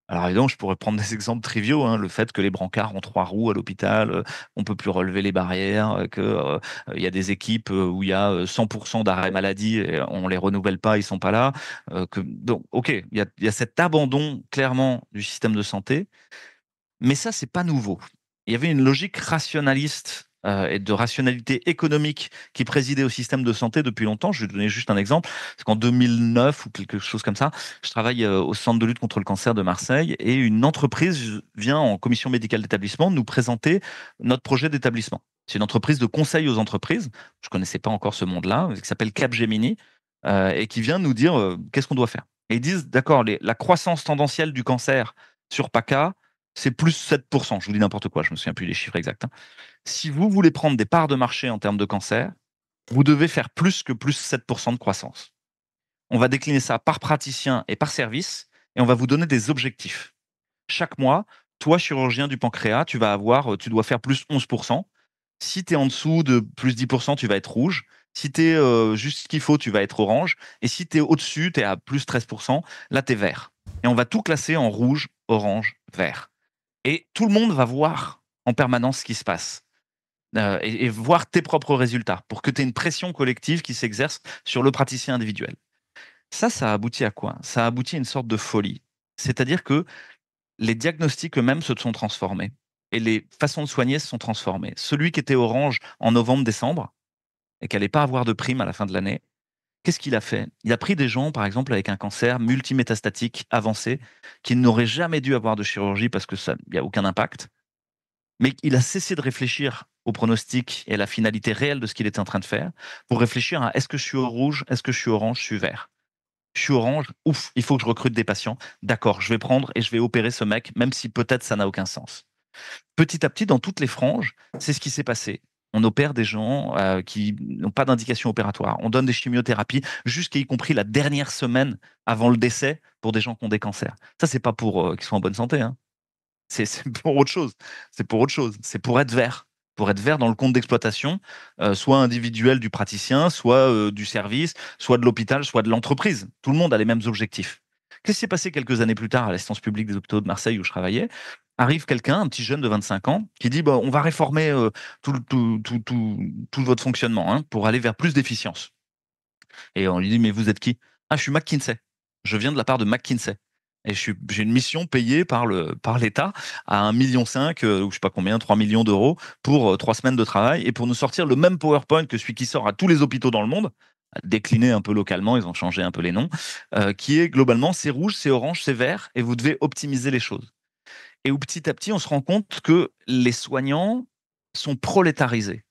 Alors évidemment, je pourrais prendre des exemples triviaux, hein, le fait que les brancards ont 3 roues à l'hôpital, on peut plus relever les barrières, que il y a des équipes où il y a 100% d'arrêt maladie et on les renouvelle pas, ils sont pas là. Donc, ok, il y a cet abandon clairement du système de santé, mais ça c'est pas nouveau. Il y avait une logique rationaliste et de rationalité économique qui présidait au système de santé depuis longtemps. Je vais donner juste un exemple. C'est qu'en 2009 ou quelque chose comme ça, je travaille au Centre de lutte contre le cancer de Marseille et une entreprise vient en commission médicale d'établissement nous présenter notre projet d'établissement. C'est une entreprise de conseil aux entreprises. Je connaissais pas encore ce monde-là, qui s'appelle Capgemini et qui vient nous dire qu'est-ce qu'on doit faire. Et ils disent, d'accord, la croissance tendancielle du cancer sur PACA, c'est plus 7%. Je vous dis n'importe quoi, je me souviens plus des chiffres exacts. Si vous voulez prendre des parts de marché en termes de cancer, vous devez faire plus que plus 7% de croissance. On va décliner ça par praticien et par service, et on va vous donner des objectifs. Chaque mois, toi, chirurgien du pancréas, tu dois faire plus 11%. Si tu es en dessous de plus 10%, tu vas être rouge. Si tu es juste ce qu'il faut, tu vas être orange. Et si tu es au-dessus, tu es à plus 13%, là, tu es vert. Et on va tout classer en rouge, orange, vert. Et tout le monde va voir en permanence ce qui se passe. Et voir tes propres résultats pour que tu aies une pression collective qui s'exerce sur le praticien individuel. Ça aboutit à quoi? Ça aboutit à une sorte de folie. C'est-à-dire que les diagnostics eux-mêmes se sont transformés et les façons de soigner se sont transformées. Celui qui était orange en novembre-décembre et qui n'allait pas avoir de prime à la fin de l'année, qu'est-ce qu'il a fait? Il a pris des gens, par exemple, avec un cancer multimétastatique avancé qui n'auraient jamais dû avoir de chirurgie parce que ça, il n'y a aucun impact. Mais il a cessé de réfléchir au pronostic et à la finalité réelle de ce qu'il était en train de faire pour réfléchir à est-ce que je suis au rouge, est-ce que je suis orange, je suis vert. Je suis orange, ouf, il faut que je recrute des patients. D'accord, je vais prendre et je vais opérer ce mec, même si peut-être ça n'a aucun sens. Petit à petit, dans toutes les franges, c'est ce qui s'est passé. On opère des gens qui n'ont pas d'indication opératoire. On donne des chimiothérapies jusqu'à y compris la dernière semaine avant le décès pour des gens qui ont des cancers. Ça, c'est pas pour qu'ils soient en bonne santé, hein. C'est pour autre chose. C'est pour autre chose. C'est pour être vert. Pour être vert dans le compte d'exploitation, soit individuel du praticien, soit du service, soit de l'hôpital, soit de l'entreprise. Tout le monde a les mêmes objectifs. Qu'est-ce qui s'est passé quelques années plus tard à l'assistance publique des hôpitaux de Marseille où je travaillais? Arrive quelqu'un, un petit jeune de 25 ans, qui dit on va réformer tout votre fonctionnement pour aller vers plus d'efficience. Et on lui dit mais vous êtes qui? Ah, je suis McKinsey. Je viens de la part de McKinsey. Et j'ai une mission payée par l'État à 1,5 million, ou je sais pas combien, 3 millions d'euros pour 3 semaines de travail et pour nous sortir le même PowerPoint que celui qui sort à tous les hôpitaux dans le monde, décliné un peu localement, ils ont changé un peu les noms, qui est globalement c'est rouge, c'est orange, c'est vert et vous devez optimiser les choses. Et où petit à petit, on se rend compte que les soignants sont prolétarisés.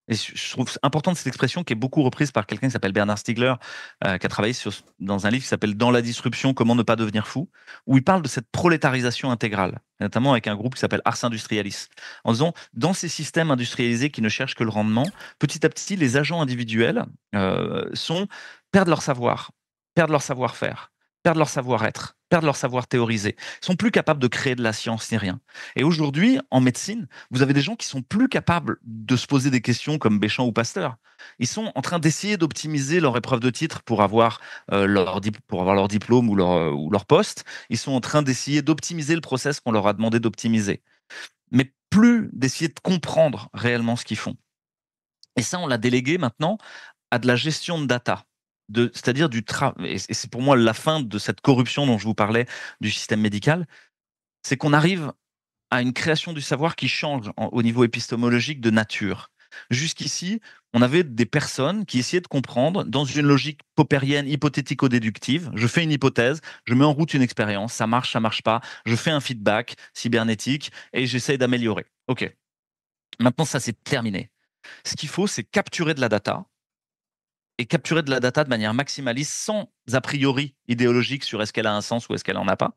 Et je trouve importante cette expression qui est beaucoup reprise par quelqu'un qui s'appelle Bernard Stiegler, qui a travaillé dans un livre qui s'appelle Dans la disruption, comment ne pas devenir fou, où il parle de cette prolétarisation intégrale, notamment avec un groupe qui s'appelle Ars Industrialis, en disant, dans ces systèmes industrialisés qui ne cherchent que le rendement, petit à petit, les agents individuels perdent leur savoir, perdent leur savoir-faire, perdent leur savoir-être, perdent leur savoir théoriser, sont plus capables de créer de la science ni rien. Et aujourd'hui, en médecine, vous avez des gens qui sont plus capables de se poser des questions comme Béchamp ou Pasteur. Ils sont en train d'essayer d'optimiser leur épreuve de titre pour avoir leur diplôme ou leur poste. Ils sont en train d'essayer d'optimiser le process qu'on leur a demandé d'optimiser. Mais plus d'essayer de comprendre réellement ce qu'ils font. Et ça, on l'a délégué maintenant à de la gestion de data. C'est-à-dire du travail, et c'est pour moi la fin de cette corruption dont je vous parlais du système médical, c'est qu'on arrive à une création du savoir qui change au niveau épistémologique de nature. Jusqu'ici, on avait des personnes qui essayaient de comprendre dans une logique popérienne, hypothético-déductive. Je fais une hypothèse, je mets en route une expérience, ça marche pas, je fais un feedback cybernétique et j'essaie d'améliorer. OK. Maintenant, ça, c'est terminé. Ce qu'il faut, c'est capturer de la data et capturer de la data de manière maximaliste sans a priori idéologique sur est-ce qu'elle a un sens ou est-ce qu'elle en a pas.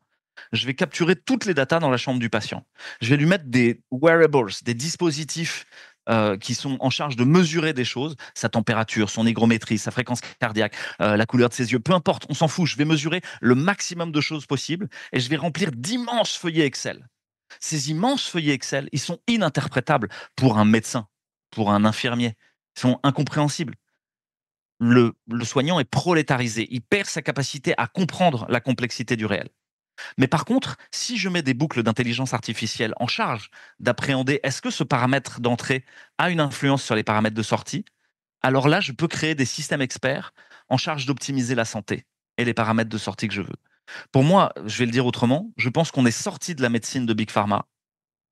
Je vais capturer toutes les datas dans la chambre du patient. Je vais lui mettre des wearables, des dispositifs qui sont en charge de mesurer des choses, sa température, son hygrométrie, sa fréquence cardiaque, la couleur de ses yeux, peu importe, on s'en fout. Je vais mesurer le maximum de choses possibles et je vais remplir d'immenses feuillets Excel. Ces immenses feuillets Excel, ils sont ininterprétables pour un médecin, pour un infirmier. Ils sont incompréhensibles. Le soignant est prolétarisé. Il perd sa capacité à comprendre la complexité du réel. Mais par contre, si je mets des boucles d'intelligence artificielle en charge d'appréhender est-ce que ce paramètre d'entrée a une influence sur les paramètres de sortie, alors là, je peux créer des systèmes experts en charge d'optimiser la santé et les paramètres de sortie que je veux. Pour moi, je vais le dire autrement, je pense qu'on est sorti de la médecine de Big Pharma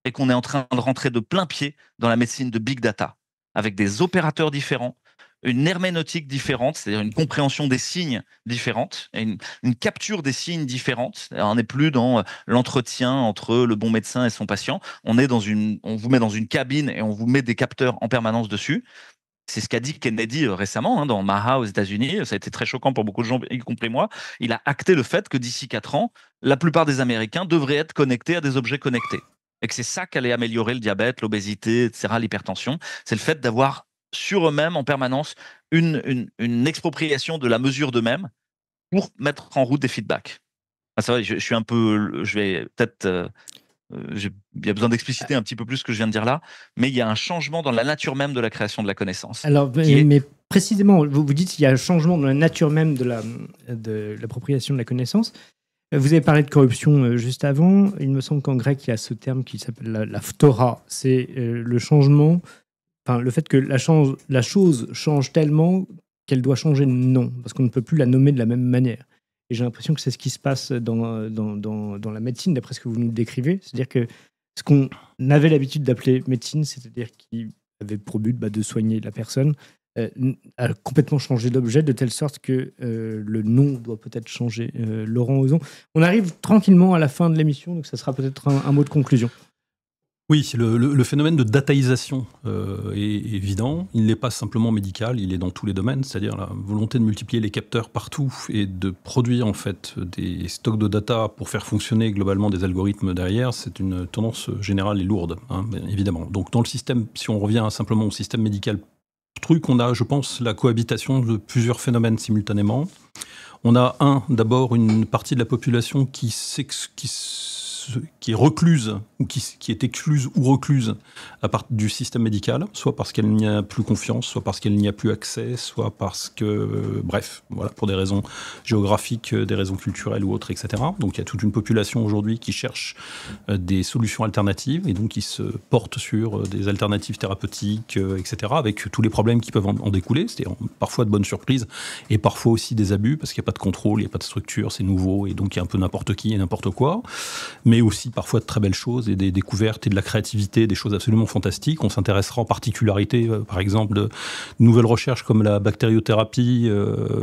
et qu'on est en train de rentrer de plein pied dans la médecine de Big Data, avec des opérateurs différents, une herméneutique différente, c'est-à-dire une compréhension des signes différente, et une capture des signes différentes. On n'est plus dans l'entretien entre le bon médecin et son patient. On vous met dans une cabine et on vous met des capteurs en permanence dessus. C'est ce qu'a dit Kennedy récemment dans Maha aux États-Unis. Ça a été très choquant pour beaucoup de gens, y compris moi. Il a acté le fait que d'ici 4 ans, la plupart des Américains devraient être connectés à des objets connectés. Et que c'est ça qui allait améliorer le diabète, l'obésité, etc., l'hypertension. C'est le fait d'avoir sur eux-mêmes en permanence une expropriation de la mesure d'eux-mêmes pour mettre en route des feedbacks. C'est vrai, je suis un peu, je vais peut-être, il y a besoin d'expliciter un petit peu plus ce que je viens de dire là, mais il y a un changement dans la nature même de la création de la connaissance. Alors, mais précisément, vous dites qu'il y a un changement dans la nature même de l'appropriation de la connaissance. Vous avez parlé de corruption juste avant. Il me semble qu'en grec, il y a ce terme qui s'appelle la phtora. C'est le changement. Enfin, le fait que la chose change tellement qu'elle doit changer de nom, parce qu'on ne peut plus la nommer de la même manière. Et j'ai l'impression que c'est ce qui se passe dans la médecine, d'après ce que vous nous décrivez. C'est-à-dire que ce qu'on avait l'habitude d'appeler médecine, c'est-à-dire qui avait pour but de soigner la personne, a complètement changé d'objet, de telle sorte que le nom doit peut-être changer. Laurent Ozon, on arrive tranquillement à la fin de l'émission, donc ça sera peut-être un mot de conclusion. Oui, le phénomène de dataisation est évident. Il n'est pas simplement médical, il est dans tous les domaines, c'est-à-dire la volonté de multiplier les capteurs partout et de produire en fait des stocks de data pour faire fonctionner globalement des algorithmes derrière. C'est une tendance générale et lourde, bien évidemment. Donc dans le système, si on revient simplement au système médical, on a, je pense, la cohabitation de plusieurs phénomènes simultanément. On a d'abord une partie de la population qui est recluse, ou qui est excluse ou recluse à part du système médical, soit parce qu'elle n'y a plus confiance, soit parce qu'elle n'y a plus accès, soit parce que, bref, voilà, pour des raisons géographiques, des raisons culturelles ou autres, etc. Donc il y a toute une population aujourd'hui qui cherche des solutions alternatives et donc qui se porte sur des alternatives thérapeutiques, etc., avec tous les problèmes qui peuvent en découler, c'est-à-dire parfois de bonnes surprises et parfois aussi des abus, parce qu'il n'y a pas de contrôle, il n'y a pas de structure, c'est nouveau, et donc il y a un peu n'importe qui et n'importe quoi. Mais aussi parfois de très belles choses et des découvertes et de la créativité, des choses absolument fantastiques. On s'intéressera en particularité, par exemple, de nouvelles recherches comme la bactériothérapie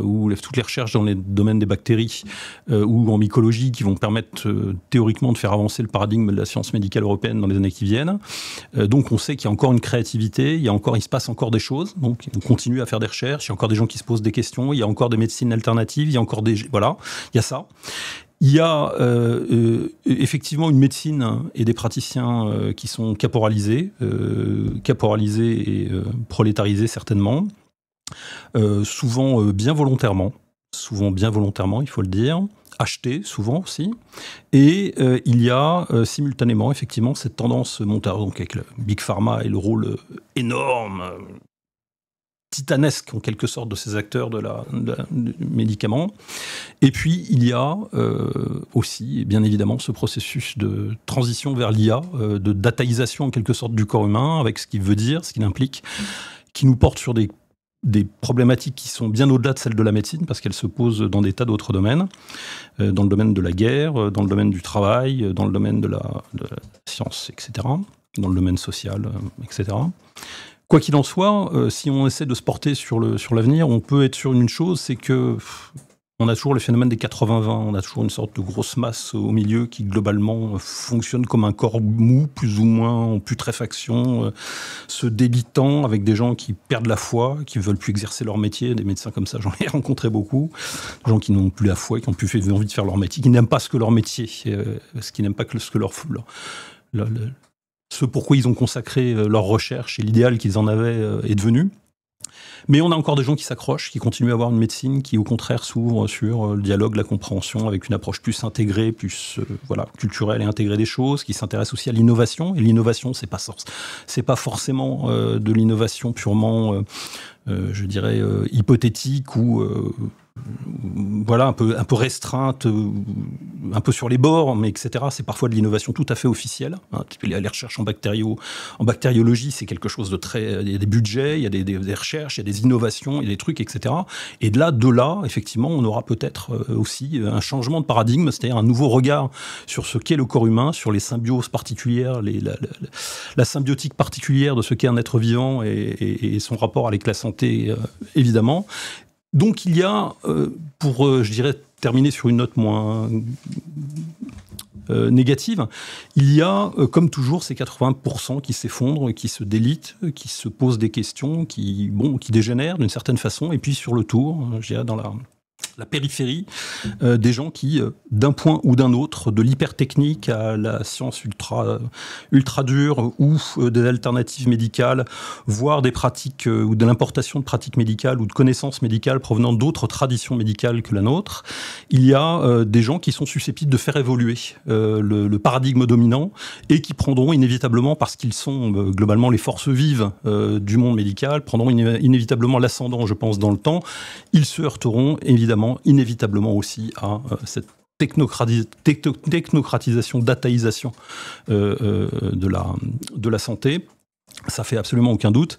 ou toutes les recherches dans les domaines des bactéries ou en mycologie qui vont permettre théoriquement de faire avancer le paradigme de la science médicale européenne dans les années qui viennent. Donc on sait qu'il y a encore une créativité, il se passe encore des choses. Donc on continue à faire des recherches, il y a encore des gens qui se posent des questions, il y a encore des médecines alternatives, il y a encore voilà, il y a ça. Il y a effectivement une médecine et des praticiens qui sont caporalisés et prolétarisés certainement, souvent bien volontairement, il faut le dire, achetés souvent aussi. Et il y a simultanément effectivement cette tendance montante, donc avec le Big Pharma et le rôle énorme, titanesque en quelque sorte de ces acteurs du médicament. Et puis il y a aussi bien évidemment ce processus de transition vers l'IA, de dataisation en quelque sorte du corps humain, avec ce qu'il veut dire, ce qu'il implique, qui nous porte sur des problématiques qui sont bien au-delà de celles de la médecine, parce qu'elles se posent dans des tas d'autres domaines, dans le domaine de la guerre, dans le domaine du travail, dans le domaine de la science, etc., dans le domaine social, etc. Quoi qu'il en soit, si on essaie de se porter sur l'avenir, on peut être sur une chose, c'est que On a toujours le phénomène des 80-20, on a toujours une sorte de grosse masse au milieu qui globalement fonctionne comme un corps mou, plus ou moins en putréfaction, se délitant, avec des gens qui perdent la foi, qui ne veulent plus exercer leur métier. Des médecins comme ça, j'en ai rencontré beaucoup. Des gens qui n'ont plus la foi, qui n'ont plus envie de faire leur métier, qui n'aiment pas ce que leur métier, ce qui n'aiment pas que ce que ce pourquoi ils ont consacré leur recherche et l'idéal qu'ils en avaient est devenu. Mais on a encore des gens qui s'accrochent, qui continuent à avoir une médecine qui, au contraire, s'ouvre sur le dialogue, la compréhension, avec une approche plus intégrée, plus culturelle et intégrée des choses, qui s'intéresse aussi à l'innovation. Et l'innovation, c'est pas forcément de l'innovation purement, je dirais, hypothétique ou un peu restreinte, un peu sur les bords, mais etc. C'est parfois de l'innovation tout à fait officielle. Les recherches en bactériologie, c'est quelque chose de très... Il y a des budgets, il y a des recherches, il y a des innovations, il y a des trucs, etc. Et de là, effectivement, on aura peut-être aussi un changement de paradigme, c'est-à-dire un nouveau regard sur ce qu'est le corps humain, sur les symbioses particulières, la symbiotique particulière de ce qu'est un être vivant et son rapport avec la santé, évidemment. Donc il y a, je dirais, terminer sur une note moins négative, il y a, comme toujours, ces 80% qui s'effondrent, qui se délitent, qui se posent des questions, qui dégénèrent d'une certaine façon, et puis sur le tour, je dirais, dans la périphérie, des gens qui, d'un point ou d'un autre, de l'hypertechnique à la science ultra dure ou des alternatives médicales, voire des pratiques ou de l'importation de pratiques médicales ou de connaissances médicales provenant d'autres traditions médicales que la nôtre, il y a des gens qui sont susceptibles de faire évoluer le paradigme dominant et qui prendront inévitablement, parce qu'ils sont globalement les forces vives du monde médical, prendront inévitablement l'ascendant, je pense, dans le temps. Ils se heurteront inévitablement aussi à cette technocratisation, dataïsation de la santé. Ça fait absolument aucun doute,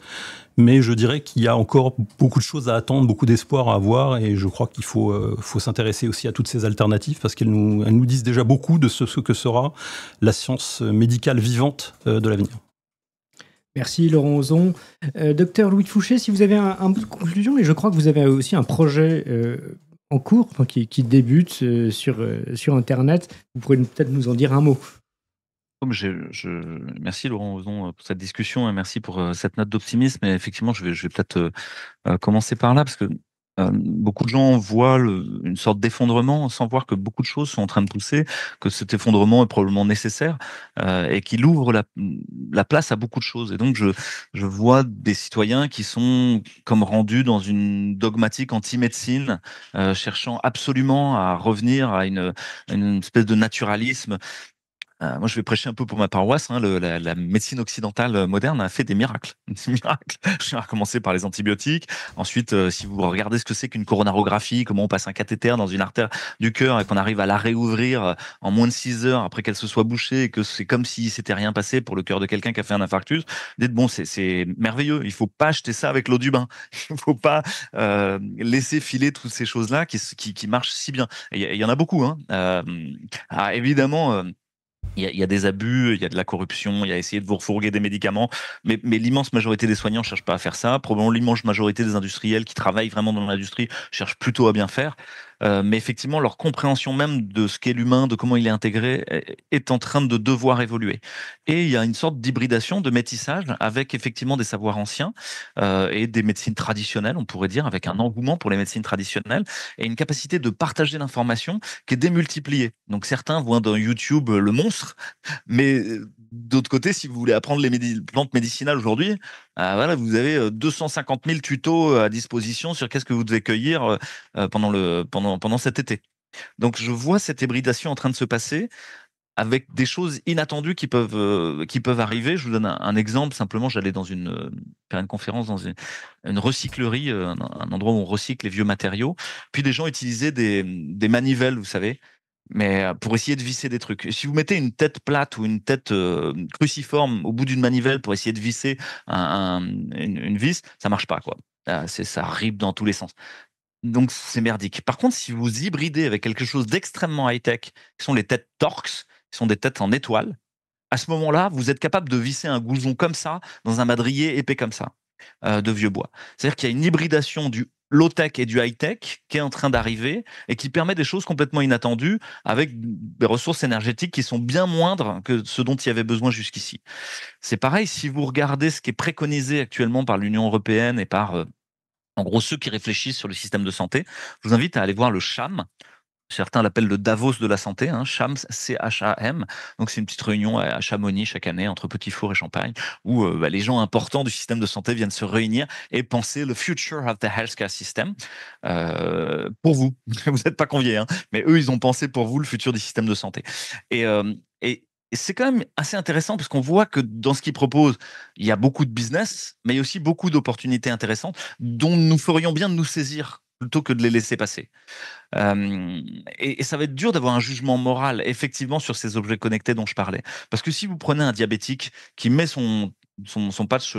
mais je dirais qu'il y a encore beaucoup de choses à attendre, beaucoup d'espoir à avoir, et je crois qu'il faut s'intéresser aussi à toutes ces alternatives, parce qu'elles nous disent déjà beaucoup de ce que sera la science médicale vivante de l'avenir. Merci Laurent Ozon. Docteur Louis de Fouché, si vous avez un bout de conclusion, et je crois que vous avez aussi un projet en cours, qui débute sur Internet, vous pourrez peut-être nous en dire un mot. Merci Laurent Ozon pour cette discussion et merci pour cette note d'optimisme. Et effectivement, je vais peut-être commencer par là, parce que beaucoup de gens voient une sorte d'effondrement sans voir que beaucoup de choses sont en train de pousser, que cet effondrement est probablement nécessaire et qu'il ouvre la place à beaucoup de choses. Et donc, je vois des citoyens qui sont comme rendus dans une dogmatique anti-médecine, cherchant absolument à revenir à une espèce de naturalisme. Moi, je vais prêcher un peu pour ma paroisse. La médecine occidentale moderne a fait des miracles. Des miracles. Je vais commencer par les antibiotiques. Ensuite, si vous regardez ce que c'est qu'une coronarographie, comment on passe un cathéter dans une artère du cœur et qu'on arrive à la réouvrir en moins de 6 heures après qu'elle se soit bouchée, et que c'est comme si s'était rien passé pour le cœur de quelqu'un qui a fait un infarctus. Dites, bon, c'est merveilleux. Il faut pas acheter ça avec l'eau du bain. Il faut pas laisser filer toutes ces choses-là qui marchent si bien. Il y en a beaucoup. Évidemment... Il y a des abus, il y a de la corruption, il y a essayé de vous refourguer des médicaments, mais l'immense majorité des soignants ne cherchent pas à faire ça. Probablement l'immense majorité des industriels qui travaillent vraiment dans l'industrie cherchent plutôt à bien faire. Mais effectivement, leur compréhension même de ce qu'est l'humain, de comment il est intégré, est en train de devoir évoluer. Et il y a une sorte d'hybridation, de métissage avec effectivement des savoirs anciens et des médecines traditionnelles, on pourrait dire, avec un engouement pour les médecines traditionnelles et une capacité de partager l'information qui est démultipliée. Donc certains voient dans YouTube le monstre, mais d'autre côté, si vous voulez apprendre les plantes médicinales aujourd'hui, vous avez 250 000 tutos à disposition sur qu'est-ce que vous devez cueillir pendant cet été. Donc je vois cette hybridation en train de se passer avec des choses inattendues qui peuvent arriver. Je vous donne un exemple. Simplement, j'allais faire une conférence dans une recyclerie, un endroit où on recycle les vieux matériaux. Puis des gens utilisaient des manivelles, vous savez, mais pour essayer de visser des trucs. Si vous mettez une tête plate ou une tête cruciforme au bout d'une manivelle pour essayer de visser une vis, ça marche pas, quoi. Ça ripe dans tous les sens. Donc c'est merdique. Par contre, si vous hybridez avec quelque chose d'extrêmement high-tech, qui sont les têtes Torx, qui sont des têtes en étoile, à ce moment-là, vous êtes capable de visser un goujon comme ça dans un madrier épais comme ça. de vieux bois. C'est-à-dire qu'il y a une hybridation du low-tech et du high-tech qui est en train d'arriver et qui permet des choses complètement inattendues avec des ressources énergétiques qui sont bien moindres que ce dont il y avait besoin jusqu'ici. C'est pareil, si vous regardez ce qui est préconisé actuellement par l'Union européenne et par, en gros, ceux qui réfléchissent sur le système de santé, je vous invite à aller voir le CHAM. Certains l'appellent le Davos de la santé, hein, CHAM, C-H-A-M. Donc, c'est une petite réunion à Chamonix chaque année entre Petit-Four et Champagne où les gens importants du système de santé viennent se réunir et penser le future of the healthcare system pour vous. Vous n'êtes pas conviés, hein, mais eux, ils ont pensé pour vous le futur du système de santé. Et c'est quand même assez intéressant parce qu'on voit que dans ce qu'ils proposent, il y a beaucoup de business, mais il y a aussi beaucoup d'opportunités intéressantes dont nous ferions bien de nous saisir plutôt que de les laisser passer. Et ça va être dur d'avoir un jugement moral, effectivement, sur ces objets connectés dont je parlais. Parce que si vous prenez un diabétique qui met son patch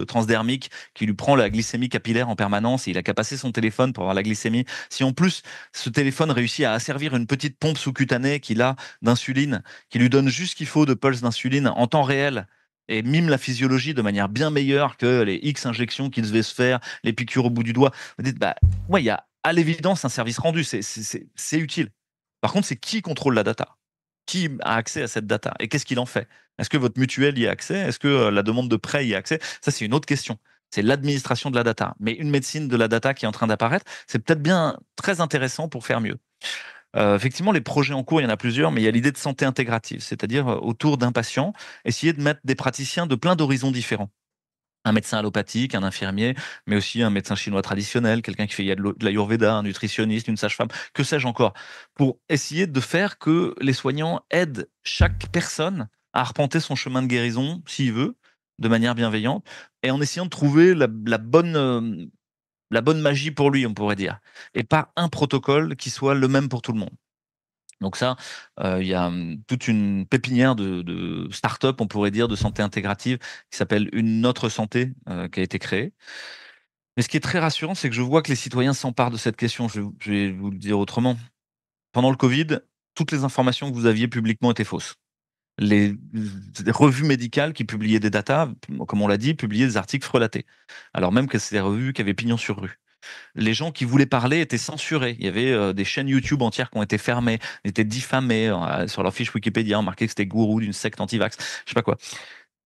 transdermique, qui lui prend la glycémie capillaire en permanence, et il a qu'à passer son téléphone pour avoir la glycémie, si en plus ce téléphone réussit à asservir une petite pompe sous-cutanée qu'il a d'insuline, qui lui donne juste ce qu'il faut de pulse d'insuline en temps réel, et mime la physiologie de manière bien meilleure que les X injections qu'il devait se faire, les piqûres au bout du doigt, vous dites, ouais, il y a à l'évidence un service rendu, c'est utile. Par contre, c'est qui contrôle la data? Qui a accès à cette data? Et qu'est-ce qu'il en fait? Est-ce que votre mutuelle y a accès? Est-ce que la demande de prêt y a accès? Ça, c'est une autre question. C'est l'administration de la data. Mais une médecine de la data qui est en train d'apparaître, c'est peut-être bien très intéressant pour faire mieux. Effectivement, les projets en cours, il y en a plusieurs, mais il y a l'idée de santé intégrative, c'est-à-dire autour d'un patient, essayer de mettre des praticiens de plein d'horizons différents. Un médecin allopathique, un infirmier, mais aussi un médecin chinois traditionnel, quelqu'un qui fait de l'ayurveda, un nutritionniste, une sage-femme, que sais-je encore, pour essayer de faire que les soignants aident chaque personne à arpenter son chemin de guérison, s'il veut, de manière bienveillante, et en essayant de trouver la bonne magie pour lui, on pourrait dire, et pas un protocole qui soit le même pour tout le monde. Donc ça, il y a toute une pépinière de start-up, on pourrait dire, de santé intégrative qui s'appelle Une Autre Santé, qui a été créée. Mais ce qui est très rassurant, c'est que je vois que les citoyens s'emparent de cette question. Je vais vous le dire autrement. Pendant le Covid, toutes les informations que vous aviez publiquement étaient fausses. Les revues médicales qui publiaient des datas, comme on l'a dit, publiaient des articles frelatés. Alors même que c'est des revues qui avaient pignon sur rue. Les gens qui voulaient parler étaient censurés. Il y avait des chaînes YouTube entières qui ont été fermées, étaient diffamées sur leur fiche Wikipédia, on marquait que c'était gourou d'une secte anti-vax, je sais pas quoi.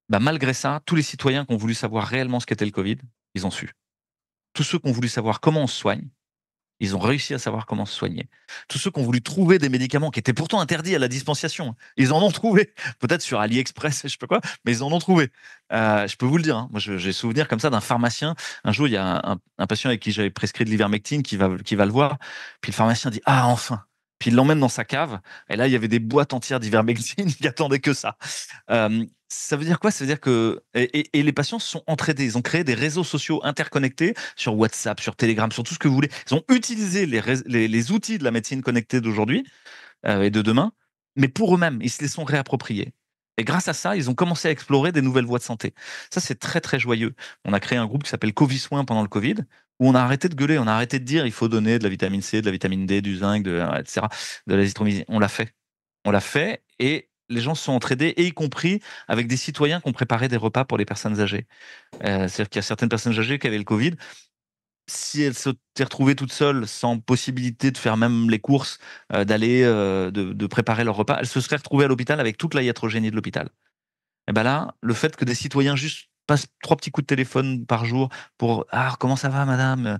Malgré ça, tous les citoyens qui ont voulu savoir réellement ce qu'était le Covid, ils ont su. Tous ceux qui ont voulu savoir comment on se soigne, ils ont réussi à savoir comment se soigner. Tous ceux qui ont voulu trouver des médicaments qui étaient pourtant interdits à la dispensation, ils en ont trouvé. Peut-être sur AliExpress, je sais pas quoi, mais ils en ont trouvé. Je peux vous le dire. Hein. Moi, j'ai souvenir comme ça d'un pharmacien. Un jour, il y a un patient avec qui j'avais prescrit de l'ivermectine qui va le voir. Puis le pharmacien dit: ah, enfin. Puis il l'emmène dans sa cave. Et là, il y avait des boîtes entières d'ivermectine qui attendaient que ça. Ça veut dire quoi? Ça veut dire que et les patients se sont entraidés. Ils ont créé des réseaux sociaux interconnectés sur WhatsApp, sur Telegram, sur tout ce que vous voulez. Ils ont utilisé les outils de la médecine connectée d'aujourd'hui et de demain, mais pour eux-mêmes. Ils se les sont réappropriés. Et grâce à ça, ils ont commencé à explorer des nouvelles voies de santé. Ça, c'est très, très joyeux. On a créé un groupe qui s'appelle Covid Soins pendant le Covid, où on a arrêté de gueuler, on a arrêté de dire il faut donner de la vitamine C, de la vitamine D, du zinc, etc., de l'azithromycine. On l'a fait. On l'a fait et les gens se sont entraidés, et y compris avec des citoyens qui ont préparé des repas pour les personnes âgées. C'est-à-dire qu'il y a certaines personnes âgées qui avaient le Covid. Si elles s'étaient retrouvées toutes seules, sans possibilité de faire même les courses, d'aller, de préparer leur repas, elles se seraient retrouvées à l'hôpital avec toute la iatrogénie de l'hôpital. Et là, le fait que des citoyens juste passent 3 petits coups de téléphone par jour pour « Ah, comment ça va, madame ?»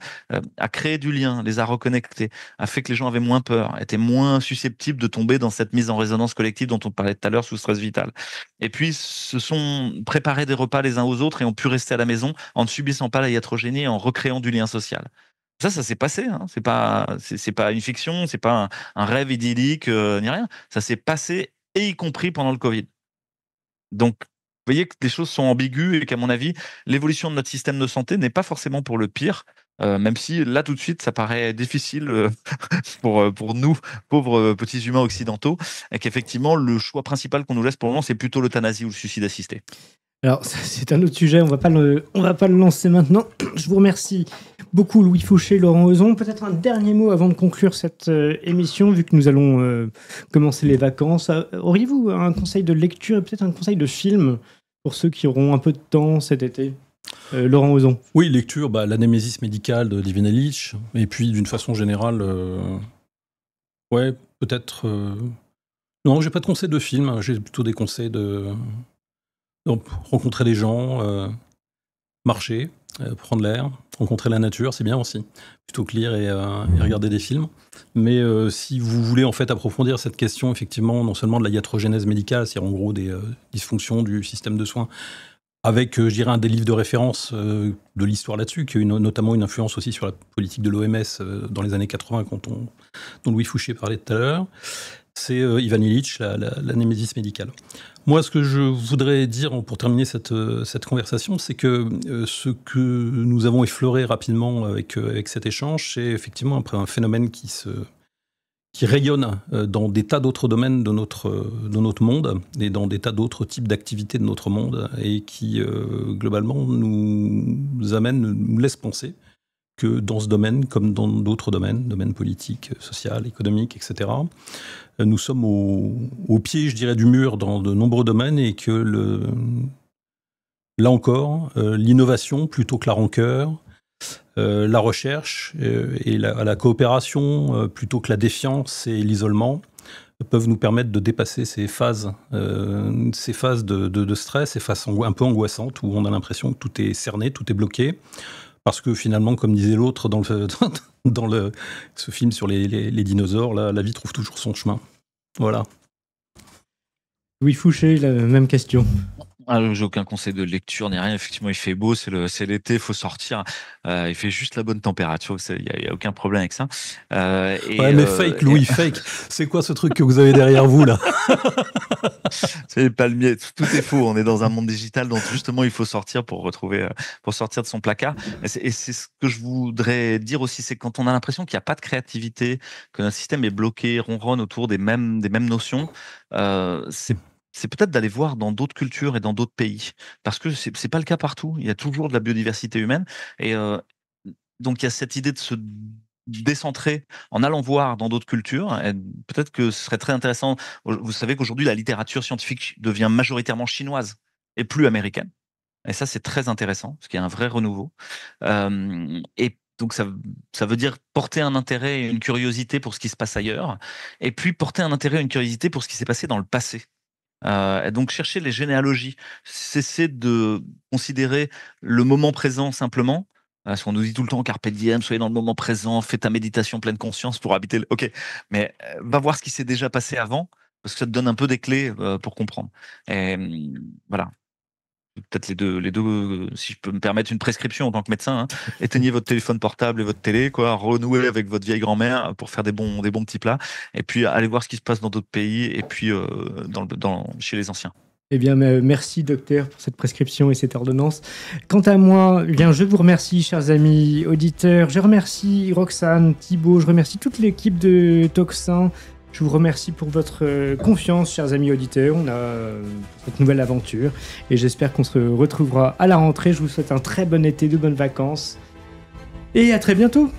a créé du lien, les a reconnectés, a fait que les gens avaient moins peur, étaient moins susceptibles de tomber dans cette mise en résonance collective dont on parlait tout à l'heure sous stress vital. Et puis, se sont préparés des repas les uns aux autres et ont pu rester à la maison en ne subissant pas la iatrogénie et en recréant du lien social. Ça s'est passé. Hein. C'est pas une fiction, c'est pas un rêve idyllique, ni rien. Ça s'est passé, et y compris pendant le Covid. Donc, vous voyez que les choses sont ambiguës et qu'à mon avis, l'évolution de notre système de santé n'est pas forcément pour le pire, même si là, tout de suite, ça paraît difficile pour nous, pauvres petits humains occidentaux, et qu'effectivement, le choix principal qu'on nous laisse pour le moment, c'est plutôt l'euthanasie ou le suicide assisté. Alors, c'est un autre sujet, on va pas le lancer maintenant. Je vous remercie beaucoup, Louis Fauché, Laurent Heuson. Peut-être un dernier mot avant de conclure cette émission, vu que nous allons commencer les vacances. Auriez-vous un conseil de lecture et peut-être un conseil de film pour ceux qui auront un peu de temps cet été? Laurent Ozon. Oui, lecture, la némésis médicale de David Illich, et puis d'une façon générale, ouais, peut-être... Non, j'ai pas de conseils de film, j'ai plutôt des conseils de rencontrer des gens, marcher, prendre l'air, rencontrer la nature, c'est bien aussi, plutôt que lire et regarder des films. Mais si vous voulez en fait approfondir cette question, effectivement, non seulement de la iatrogénèse médicale, c'est-à-dire en gros des dysfonctions du système de soins, avec, je dirais, un des livres de référence de l'histoire là-dessus, qui a eu notamment une influence aussi sur la politique de l'OMS dans les années 80, dont Louis Fouché parlait tout à l'heure, c'est Ivan Illich, la némésis médicale. Moi, ce que je voudrais dire pour terminer cette conversation, c'est que ce que nous avons effleuré rapidement avec cet échange, c'est effectivement un phénomène qui rayonne dans des tas d'autres domaines de notre monde et dans des tas d'autres types d'activités de notre monde et qui, globalement, nous laisse penser que dans ce domaine, comme dans d'autres domaines politiques, social, économiques, etc., nous sommes au pied, je dirais, du mur dans de nombreux domaines et que, là encore, l'innovation plutôt que la rancœur, la recherche et la coopération plutôt que la défiance et l'isolement peuvent nous permettre de dépasser ces phases de stress, ces phases un peu angoissantes où on a l'impression que tout est cerné, tout est bloqué. Parce que finalement, comme disait l'autre dans ce film sur les dinosaures, la vie trouve toujours son chemin. Voilà. Louis Fouché, la même question. J'ai aucun conseil de lecture ni rien. Effectivement, il fait beau, c'est l'été, il faut sortir. Il fait juste la bonne température. Il y a aucun problème avec ça. Mais fake, Louis, fake. C'est quoi ce truc que vous avez derrière vous là? C'est palmier. Tout est faux. On est dans un monde digital, donc justement, il faut sortir pour sortir de son placard. Et c'est ce que je voudrais dire aussi, c'est quand on a l'impression qu'il n'y a pas de créativité, que notre système est bloqué, ronronne autour des mêmes notions. C'est peut-être d'aller voir dans d'autres cultures et dans d'autres pays, parce que c'est pas le cas partout. Il y a toujours de la biodiversité humaine, et donc il y a cette idée de se décentrer en allant voir dans d'autres cultures. Et peut-être que ce serait très intéressant. Vous savez qu'aujourd'hui la littérature scientifique devient majoritairement chinoise et plus américaine, et ça c'est très intéressant parce qu'il y a un vrai renouveau. Et donc ça veut dire porter un intérêt et une curiosité pour ce qui se passe ailleurs, et puis porter un intérêt et une curiosité pour ce qui s'est passé dans le passé. Et donc chercher les généalogies, cesser de considérer le moment présent simplement, parce qu'on nous dit tout le temps carpe diem, soyez dans le moment présent, fais ta méditation pleine conscience pour habiter ok, mais va voir ce qui s'est déjà passé avant, parce que ça te donne un peu des clés pour comprendre. Et voilà. Peut-être les deux, si je peux me permettre une prescription en tant que médecin, hein. Éteignez votre téléphone portable et votre télé, renouez avec votre vieille grand-mère pour faire des bons petits plats, et puis allez voir ce qui se passe dans d'autres pays, et puis chez les anciens. Eh bien, merci docteur pour cette prescription et cette ordonnance. Quant à moi, eh bien, je vous remercie, chers amis auditeurs. Je remercie Roxane, Thibaut, je remercie toute l'équipe de Tocsin. Je vous remercie pour votre confiance, chers amis auditeurs. On a cette nouvelle aventure et j'espère qu'on se retrouvera à la rentrée. Je vous souhaite un très bon été, de bonnes vacances et à très bientôt.